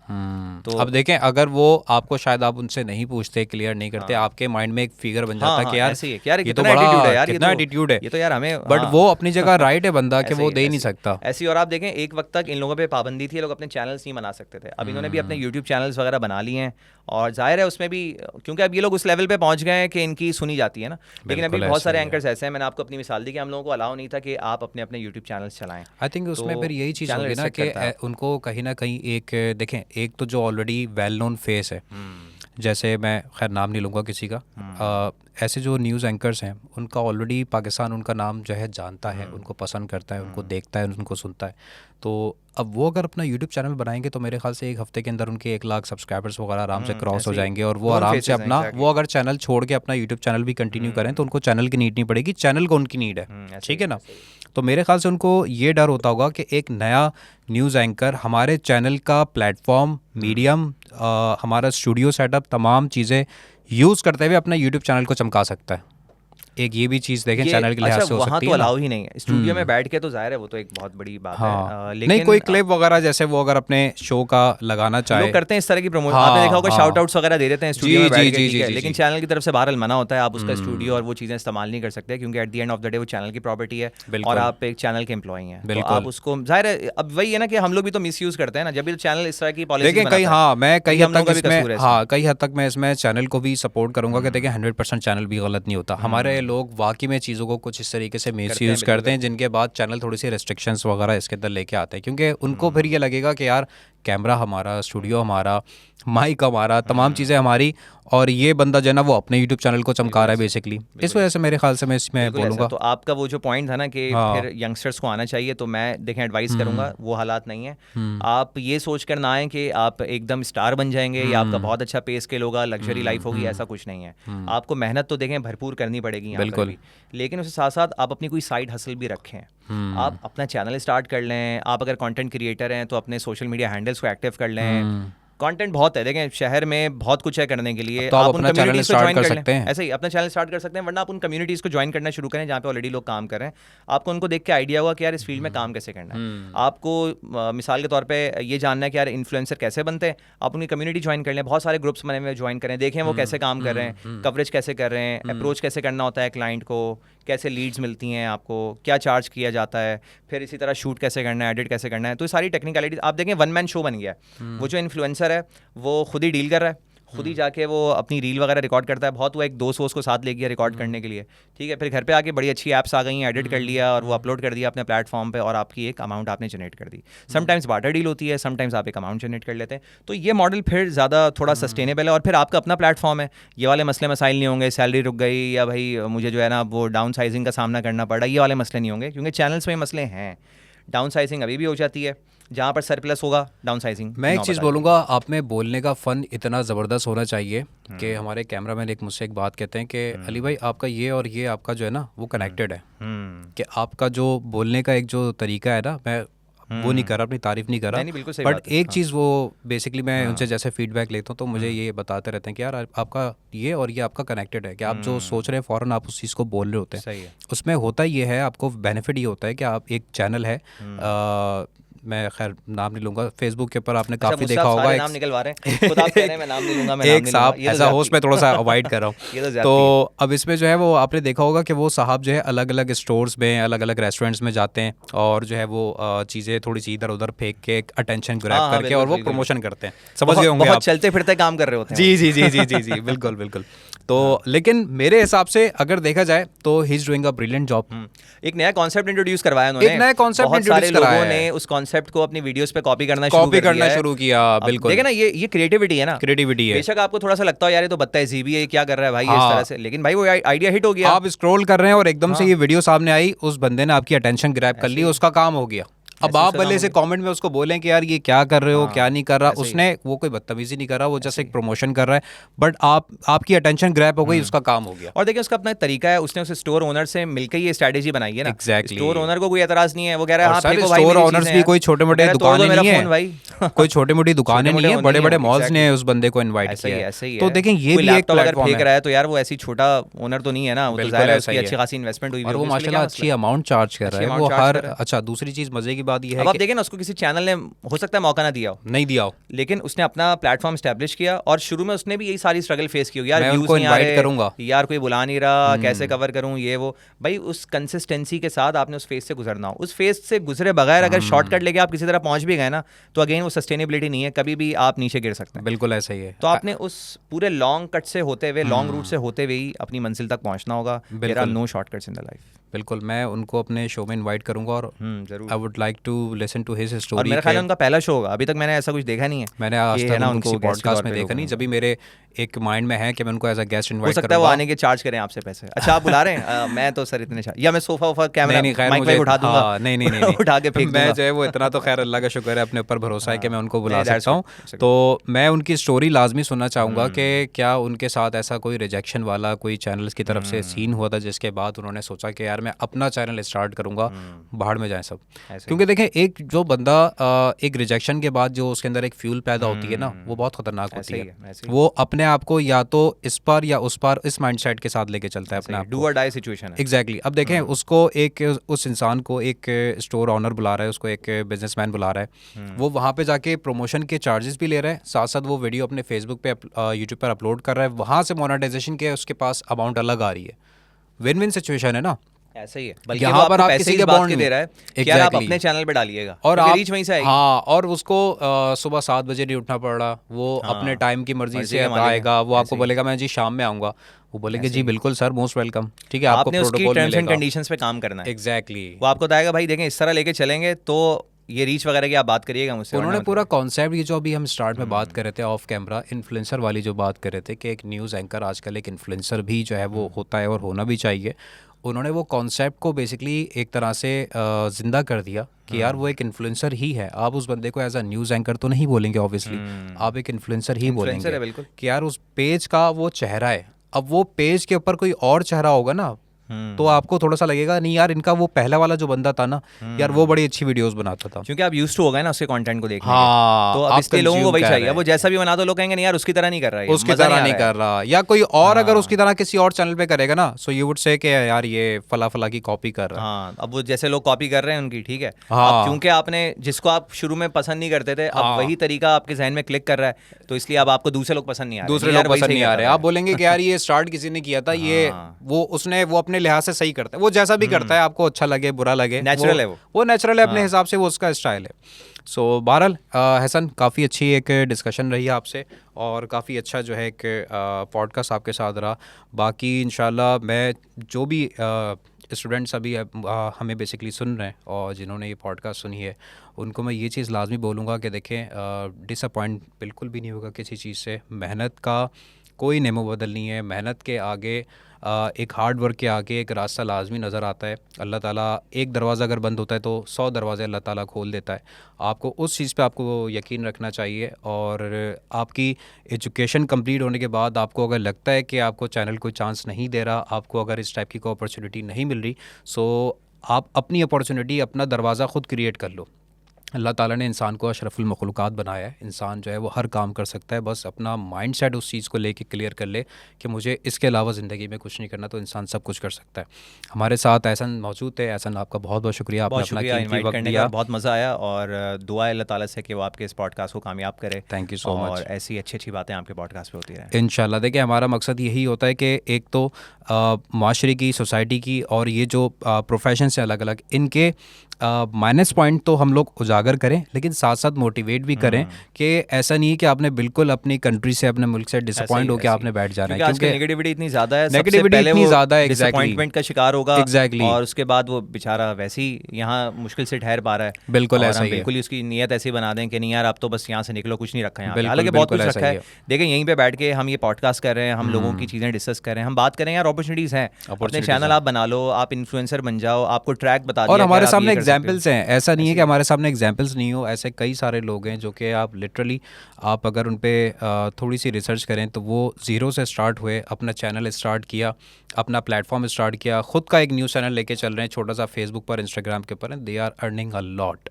तो अब देखें, अगर वो आपको शायद आप उनसे नहीं पूछते, क्लियर नहीं करते, आपके माइंड में एक फिगर बन जाता है कि यार ऐसे ही है कि यार ये तो कितना एटीट्यूड है बड़ा यार, कितना एटीट्यूड है, ये तो यार हमें, बट वो अपनी जगह राइट है बंदा कि वो दे ही नहीं सकता। ऐसी। और आप देखें एक वक्त तक इन लोगों पे पाबंदी थी, ये लोग अपने चैनल्स नहीं बना सकते थे। अब इन्होंने भी अपने यूट्यूब चैनल्स वगैरह बना लिए हैं, और जाहिर है उसमें भी क्योंकि अब ये लोग उस लेवल पे पहुंच गए हैं कि इनकी सुनी जाती है ना। लेकिन अभी बहुत सारे एंकर्स ऐसे हैं, मैंने आपको अपनी मिसाल दी कि हम लोगों को अलाउ नहीं था कि आप अपने अपने यूट्यूब चैनल्स चलाएं। आई थिंक उसमें फिर यही चीज़ होगी ना कि उनको कहीं ना कहीं एक देखें, एक तो जो ऑलरेडी वेल नोन फेस है, जैसे मैं खैर नाम नहीं लूँगा किसी का, ऐसे जो न्यूज़ एंकर्स हैं उनका ऑलरेडी पाकिस्तान उनका नाम जो है जानता है, उनको पसंद करता है, उनको देखता है, उनको सुनता है। तो अब वो अगर अपना यूट्यूब चैनल बनाएंगे तो मेरे ख्याल से एक हफ्ते के अंदर उनके 1 लाख सब्सक्राइबर्स वगैरह आराम से क्रॉस हो जाएंगे, और वो आराम से अपना वो अगर चैनल छोड़ के अपना यूट्यूब चैनल भी कंटिन्यू करें तो उनको चैनल की नीड नहीं पड़ेगी, चैनल को उनकी नीड है, ठीक है ना। तो मेरे ख्याल से उनको ये डर होता होगा कि एक नया न्यूज़ एंकर हमारे चैनल का प्लेटफॉर्म, मीडियम, हमारा स्टूडियो सेटअप, तमाम चीज़ें यूज़ करते हुए अपना यूट्यूब चैनल को चमका सकता है। एक ये भी चीज़ देखें चैनल के लिहाज से हो सकती है। तो अलाउ ही नहीं है स्टूडियो में बैठ के, तो जाहिर है वो तो एक बहुत बड़ी बात है। लेकिन नहीं कोई क्लिप वगैरह जैसे वो अगर अपने शो का लगाना चाहे, लोग करते हैं इस तरह की प्रमोशन, आपने देखा होगा शाउट आउट्स वगैरह दे देते हैं स्टूडियो में बैठ के, लेकिन चैनल की तरफ से बहरहाल मना होता है, आप उसका स्टूडियो और वो चीज़ें इस्तेमाल नहीं कर सकते, क्योंकि at the end of the day वो चैनल की प्रॉपर्टी है और आप एक चैनल के एम्प्लॉय हैं, तो आप उसको, जाहिर है अब वही है ना कि हम लोग भी तो मिस यूज़ करते हैं ना जब भी चैनल इस तरह की पॉलिसी। लेकिन कई मैं कई हद तक मैं इसमें चैनल को भी सपोर्ट करूंगा कि देखिए 100% चैनल भी गलत नहीं होता। हमारे लोग वाकई में चीज़ों को कुछ इस तरीके से मिसयूज़ करते हैं जिनके बाद चैनल थोड़ी सी रेस्ट्रिक्शंस वगैरह इसके अंदर लेके आते हैं, क्योंकि उनको फिर ये लगेगा कि यार कैमरा हमारा, स्टूडियो हमारा, माइक हमारा, तमाम चीज़ें हमारी, और ये बंदा जो है ना वो अपने यूट्यूब चैनल को चमका रहा है बेसिकली। इस वजह से मेरे ख्याल से मैं इसमें बोलूँगा। तो आपका वो जो पॉइंट था ना कि फिर यंगस्टर्स को आना चाहिए, तो मैं देखें एडवाइस करूँगा वो हालात नहीं है। आप ये सोच कर ना आएँ कि आप एकदम स्टार बन जाएंगे या आपका बहुत अच्छा पे स्केल होगा, लग्जरी लाइफ होगी, ऐसा कुछ नहीं है। आपको मेहनत तो देखें भरपूर करनी पड़ेगी यहाँ पर भी, लेकिन उसके साथ साथ आप अपनी कोई साइड हसल भी रखें। आप अपना चैनल स्टार्ट कर लें, आप अगर कंटेंट क्रिएटर हैं तो अपने सोशल मीडिया हैंडल्स को एक्टिव कर लें। कंटेंट बहुत है, देखें शहर में बहुत कुछ है करने के लिए, तो आप उन कम्युनिटीज़ को ज्वाइन कर सकते हैं। ऐसे ही अपना चैनल स्टार्ट कर सकते हैं, वरना आप उन कम्युनिटीज़ को ज्वाइन करना शुरू करें जहाँ पे ऑलरेडी लोग काम कर रहे हैं। आपको उनको देख के आइडिया होगा कि यार इस फील्ड में काम कैसे करना है। आपको मिसाल के तौर पे ये जानना है कि यार इन्फ्लुएंसर कैसे बनते हैं, आप उनकी कम्युनिटी ज्वाइन कर लें, बहुत सारे ग्रुप्स बने हुए ज्वाइन करें, देखें वो कैसे काम कर रहे हैं, कवरेज कैसे कर रहे हैं, अप्रोच कैसे करना होता है क्लाइंट को, कैसे लीड्स मिलती हैं आपको, क्या चार्ज किया जाता है, फिर इसी तरह शूट कैसे करना है, एडिट कैसे करना है। तो ये सारी टेक्निकलिटीज आप देखें, वन मैन शो बन गया है। वो जो इन्फ्लुएंसर है वो खुद ही डील कर रहा है, खुद ही जाके वो अपनी रील वगैरह रिकॉर्ड करता है। बहुत हुआ एक दोस्त उसको साथ ले गया रिकॉर्ड करने के लिए, ठीक है, फिर घर पे आके बड़ी अच्छी ऐप्स आ गई हैं, एडिट कर लिया और वो अपलोड कर दिया अपने प्लेटफॉर्म पे, और आपकी एक अमाउंट आपने जनरेट कर दी। समटाइम्स बार्टर डील होती है, समटाइम्स आप एक अमाउंट जनरेट कर लेते हैं। तो ये मॉडल फिर ज़्यादा थोड़ा सस्टेनेबल है, और फिर आपका अपना प्लेटफॉर्म है, ये वाले मसले मसाइल नहीं होंगे, सैलरी रुक गई या भाई मुझे जो है ना वो डाउन साइजिंग का सामना करना पड़ा, ये वाले मसले नहीं होंगे, क्योंकि चैनल्स में मसले हैं। डाउन साइजिंग अभी भी हो जाती है, जहाँ पर सरप्लस होगा डाउन साइजिंग। मैं एक चीज़ बोलूँगा, आप में बोलने का फ़न इतना ज़बरदस्त होना चाहिए कि हमारे कैमरामैन एक मुझसे एक बात कहते हैं कि अली भाई आपका ये और ये आपका जो है ना वो कनेक्टेड है, कि आपका जो बोलने का एक जो तरीका है ना, मैं वो नहीं कर रहा, अपनी तारीफ नहीं कर रहा, बट एक चीज़ वो बेसिकली मैं उनसे जैसे फीडबैक लेता हूँ तो मुझे ये बताते रहते हैं कि यार आपका ये और ये आपका कनेक्टेड है, कि आप जो सोच रहे हैं फ़ौरन आप उस चीज़ को बोल रहे होते हैं। उसमें होता ये है, आपको बेनिफिट ये होता है कि आप एक चैनल है, मैं खैर नाम नहीं लूंगा, फेसबुक के ऊपर आपने काफ़ी देखा होगा, नाम निकलवा रहे हैं, खुद आप कह रहे हैं मैं नाम नहीं लूंगा, मैं एक साहब एज अ होस्ट में थोड़ा सा अवॉइड कर रहा हूँ। तो अब इसमें जो है वो आपने देखा होगा कि वो साहब जो है अलग अलग स्टोर्स में, अलग अलग रेस्टोरेंट्स में जाते हैं और जो है वो चीज़ें थोड़ी सी इधर उधर फेंक के अटेंशन ग्रैब करके और वो प्रमोशन करते हैं, समझ गए होंगे आप, चलते फिरते काम कर रहे होते हैं। जी जी जी जी जी जी बिल्कुल बिल्कुल। तो लेकिन मेरे हिसाब से अगर देखा जाए तो he is doing a brilliant job. एक नया कॉन्सेप्ट इंट्रोड्यूस करवाया उन्होंने, एक नया कॉन्सेप्ट इंट्रोड्यूस कराया लोगों ने उस कॉन्सेप्ट को अपनी वीडियोस पे कॉपी करना शुरू किया। बिल्कुल देखिए ना, ये क्रिएटिविटी है ना, क्रिएटिविटी है। बेशक आपको थोड़ा सा लगता हो यार ये तो बदतमीजी है, क्या कर रहा है भाई इस तरह से, लेकिन भाई वो आइडिया हिट हो गया। आप स्क्रॉल कर रहे हैं और एकदम से ये वीडियो सामने आई, उस बंदे ने आपकी अटेंशन ग्रैब कर ली, उसका काम हो गया। अब आप भले से कमेंट में उसको बोलें कि यार ये क्या कर रहे हो, क्या नहीं कर रहा, उसने वो कोई बदतमीजी नहीं कर रहा, वो जस्ट एक प्रमोशन कर रहा है, बट आपकी अटेंशन ग्रैब हो गई, उसका काम हो गया। और देखिए उसका अपना तरीका है, उसने उस स्टोर ओनर से मिलकर ये स्ट्रेटेजी बनाई है ना। एग्जैक्टली, स्टोर ओनर को कोई एतराज नहीं है, वो कह रहा है हाँ फेंको भाई, स्टोर ओनर्स भी कोई छोटे मोटे दुकानें नहीं है, कोई छोटी मोटी दुकानें नहीं है, बड़े बड़े मॉल्स ने उस बंदे को इनवाइट किया है। तो देखें ये भी एक प्लेटफॉर्म फेंक रहा है, तो यार वो ऐसी छोटा ओनर तो नहीं है ना, वो तो जाहिर है उसकी अच्छी खासी इन्वेस्टमेंट हुई है, और वो माशाल्लाह अच्छी अमाउंट चार्ज कर रहा है वो हर। अच्छा, दूसरी चीज मजे की बात ये है, अब आप देखें ना, उसको किसी चैनल ने हो सकता है मौका ना दिया हो, नहीं दिया हो, लेकिन उसने अपना प्लेटफॉर्म एस्टैब्लिश किया, और शुरू में उसने भी यही सारी स्ट्रगल फेस की होगी, यार मैं व्यूज उनको नहीं आ इनवाइट रहे, करूंगा, यार कोई बुला नहीं रहा, कैसे कवर करूं ये वो। भाई उस कंसिस्टेंसी के साथ आपने उस फेज से गुजरना हो, उस फेज से गुजरे बगैर अगर शॉर्टकट लेके आप किसी तरह पहुंच भी गए ना, तो अगेन वो सस्टेनेबिलिटी नहीं है, कभी भी आप नीचे गिर सकते हैं। बिल्कुल ऐसा ही है। तो आपने उस पूरे लॉन्ग कट से होते हुए, लॉन्ग रूट से होते हुए ही अपनी मंजिल तक पहुंचना होगा। There are no shortcuts in the life. बिल्कुल, मैं उनको अपने शो में इनवाइट करूंगा, और जरूर I would like to listen to his story. और मेरा ख्याल है उनका पहला शो होगा, अभी तक मैंने ऐसा कुछ देखा नहीं है, मैंने आज तक उनको पॉडकास्ट में देखा नहीं, जब भी मेरे एक माइंड में है कि मैं उनको एज अ गेस्ट इनवाइट करूंगा। हो सकता है वो आने के चार्ज करें आपसे पैसे। अच्छा आप बुला रहे हैं? मैं तो सर इतने या मैं सोफा वोफा कैमरा माइक उठा दूंगा। नहीं उठा के फेंक दूंगा। मैं जो है वो इतना तो खैर अल्लाह का शुक्र है, अपने ऊपर भरोसा है कि मैं उनको बुला सकता हूँ। तो मैं उनकी स्टोरी लाजमी सुनना चाहूँगा कि क्या उनके साथ ऐसा कोई रिजेक्शन वाला कोई चैनल की तरफ से सीन हुआ था, जिसके बाद उन्होंने सोचा कि यार मैं अपना चैनल स्टार्ट करूँगा, बाहर में जाए सब। क्योंकि देखें, एक जो बंदा एक रिजेक्शन के बाद जो उसके अंदर एक फ्यूल पैदा होती है ना, वो बहुत खतरनाक होती है। वो अपने आप को या तो इस पार या उस पार, इस माइंडसेट के साथ लेके चलता है अपने आप को। डू और डाई सिचुएशन है। एग्जैक्टली। अब देखें उसको एक, उस इंसान को एक स्टोर ऑनर बुला रहा है, उसको एक बिजनेसमैन बुला रहा है, वो वहाँ पे जाके प्रमोशन के चार्जेस भी ले रहा है, साथ साथ वो वीडियो अपने फेसबुक पे यूट्यूब पर अपलोड कर रहा है, वहाँ से मोनेटाइजेशन के उसके पास अमाउंट अलग आ रही है। विन विन सिचुएशन है ना। ऐसे ही है, बल्कि यहाँ पर आप किसी के बॉन्ड दे रहा है कि आप अपने चैनल पे डालिएगा और आप रीच वहीं से आएगी। हाँ, और उसको सुबह 7 बजे नहीं उठना पड़ रहा, वो अपने टाइम की मर्जी से आएगा, वो आपको बोलेगा मैं जी शाम में आऊँगा, वो बोलेंगे जी बिल्कुल सर, मोस्ट वेलकम, ठीक है, आपको प्रोटोकॉल टर्म्स एंड कंडीशंस पे काम करना है। एग्जैक्टली। वो आपको बताएगा भाई देखें इस तरह लेके चलेंगे तो ये रीच वगैरह की आप बात करिएगा मुझसे। उन्होंने पूरा कॉन्सेप्ट, ये जो अभी हम स्टार्ट में बात कर रहे थे ऑफ कैमरा, इन्फ्लुएंसर वाली जो बात कर रहे थे कि एक न्यूज़ एंकर आजकल एक इन्फ्लुएंसर भी जो है वो होता है और होना भी चाहिए, उन्होंने वो कॉन्सेप्ट को बेसिकली एक तरह से ज़िंदा कर दिया कि यार वो एक इन्फ्लुएंसर ही है। आप उस बंदे को एज अ न्यूज़ एंकर तो नहीं बोलेंगे, ऑब्वियसली आप एक इन्फ्लुएंसर ही बोलेंगे कि यार उस पेज का वो चेहरा है। अब वो पेज के ऊपर कोई और चेहरा होगा ना, तो आपको थोड़ा सा लगेगा नहीं यार इनका वो पहला वाला जो बंदा था ना यार वो बड़ी अच्छी वीडियोस बनाता था, क्योंकि आप यूज्ड टू हो गए ना उसके कंटेंट को देखने। हाँ, तो अब इसके लोगों को वही चाहिए, वो जैसा भी बना तो लोग कहेंगे नहीं यार उसकी तरह नहीं कर रहा है, उसकी तरह नहीं कर रहा, या कोई और अगर उसकी तरह किसी और चैनल पे करेगा ना, सो यू वुड से कि यार ये फला फला की कॉपी कर रहा है। हाँ, अब वो जैसे लोग कॉपी कर रहे हैं उनकी, ठीक है, अब क्योंकि आपने जिसको आप शुरू में पसंद नहीं करते थे, अब वही तरीका आपके जहन में क्लिक कर रहा है, तो इसलिए अब आपको दूसरे लोग पसंद नहीं आ रहे, दूसरे लोग पसंद नहीं आ रहे। आप बोलेंगे कि यार ये स्टार्ट किसी ने किया था, ये वो उसने वो अपने लिहाज से सही करता है, वो जैसा भी करता है, आपको अच्छा लगे बुरा लगे, नेचुरल है वो नेचुरल है अपने हिसाब से, वो उसका स्टाइल है। सो बहरहाल हसन, काफ़ी अच्छी एक डिस्कशन रही है आपसे, और काफ़ी अच्छा जो है एक पॉडकास्ट आपके साथ रहा। बाकी इंशाल्लाह मैं जो भी स्टूडेंट्स अभी हमें बेसिकली सुन रहे हैं और जिन्होंने ये पॉडकास्ट सुनी है, उनको मैं ये चीज़ लाजमी बोलूँगा कि देखें डिसअपॉइंट बिल्कुल भी नहीं होगा किसी चीज़ से। मेहनत का कोई नेमो बदल नहीं है, मेहनत के आगे एक हार्ड वर्क के आगे एक रास्ता लाजमी नज़र आता है। अल्लाह ताला एक दरवाज़ा अगर बंद होता है तो 100 दरवाज़े अल्लाह ताला खोल देता है। आपको उस चीज़ पे आपको यकीन रखना चाहिए, और आपकी एजुकेशन कंप्लीट होने के बाद आपको अगर लगता है कि आपको चैनल कोई चांस नहीं दे रहा, आपको अगर इस टाइप की कोई अपॉर्चुनिटी नहीं मिल रही, सो आप अपनी अपॉर्चुनिटी, अपना दरवाज़ा ख़ुद क्रिएट कर लो। अल्लाह ताला ने इंसान को अशरफुल मखलूक़ात बनाया है, इंसान जो है वो हर काम कर सकता है, बस अपना माइंडसेट उस चीज़ को लेके क्लियर कर ले कि मुझे इसके अलावा ज़िंदगी में कुछ नहीं करना, तो इंसान सब कुछ कर सकता है। हमारे साथ एहसन मौजूद है। एहसन, आपका बहुत बहुत शुक्रिया, आपने अपना कीमती वक्त दिया, बहुत मज़ा आया, और दुआ अल्लाह ताला से कि वो आपके इस पॉडकास्ट को कामयाब करे। थैंक यू सो मच, और ऐसी अच्छी अच्छी बातें आपके पॉडकास्ट पे होती रहें इंशाल्लाह। देखिए हमारा मकसद यही होता है कि एक तो माशरे की, सोसाइटी की, और ये जो प्रोफेशन से अलग अलग इनके माइनस पॉइंट तो हम लोग उजागर उजागर करें, लेकिन साथ साथ मोटिवेट भी करें कि ऐसा नहीं है कि आपने बिल्कुल अपनी कंट्री से, अपने मुल्क से डिसअपॉइंट होकर आपने बैठ जाना है, क्योंकि आजकल नेगेटिविटी इतनी ज़्यादा है, सबसे नेगेटिविटी पहले इतनी वो ज़्यादा है, डिसअपॉइंटमेंट का शिकार होगा एग्जैक्टली, और उसके बाद वो बेचारा वैसे ही यहाँ मुश्किल से ठहर पा रहा है। बिल्कुल और ऐसा हम ही है, बिल्कुल ही उसकी नीयत ऐसी बना दें कि नहीं यार, आप तो बस यहाँ से निकलो, कुछ नहीं रखा है यहाँ पे। बिल्कुल हालांकि बहुत बिल्कुल कुछ ऐसा रखा ही है। देखें, यहीं पे बैठ के हम ये पॉडकास्ट कर रहे हैं, हम लोगों की चीज़ें डिस्कस कर रहे हैं, हम बात करें यार, अपॉर्चुनिटीज़ हैं। अपने अपॉर्चुनिटीज चैनल हैं आप बना लो, आप इन्फ्लुएंसर बन जाओ, आपको ट्रैक बता और दिया कि यार हमारे आप सामने ये कर सकते हो। एग्जाम्पल्स हैं, ऐसा नहीं है ऐसे कि ही हमारे सामने एग्जाम्पल्स नहीं हो, ऐसे कई सारे लोग हैं जो कि आप लिटरली, आप अगर उन पे थोड़ी सी रिसर्च करें तो वो ज़ीरो से स्टार्ट हुए, अपना चैनल स्टार्ट किया, अपना प्लेटफॉर्म स्टार्ट किया, ख़ुद का एक न्यूज़ चैनल लेके चल रहे हैं, छोटा सा फेसबुक पर, इंस्टाग्राम के ऊपर, they are earning a lot,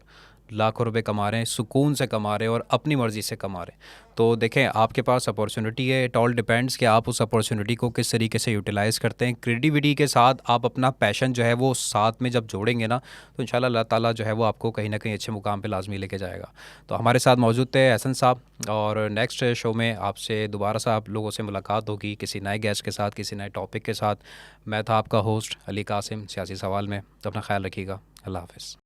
लाखों रुपए कमा रहे हैं, सुकून से कमा रहे हैं और अपनी मर्ज़ी से कमा रहे हैं। तो देखें, आपके पास अपॉर्चुनिटी है, इट ऑल डिपेंड्स कि आप उस अपॉर्चुनिटी को किस तरीके से यूटिलाइज़ करते हैं। क्रिएटिविटी के साथ आप अपना पैशन जो है वो साथ में जब जोड़ेंगे ना, तो इंशाल्लाह अल्लाह ताला जो है वो आपको कहीं ना कहीं अच्छे मुकाम पे लाजमी लेके जाएगा। तो हमारे साथ मौजूद थे एहसन साहब, और नेक्स्ट शो में आपसे दोबारा से आप लोगों से मुलाकात होगी किसी नए गेस्ट के साथ, किसी नए टॉपिक के साथ। मैं था आपका होस्ट अली कासिम, सियासी सवाल में। तो अपना ख्याल रखिएगा। अल्लाह हाफ़िज़।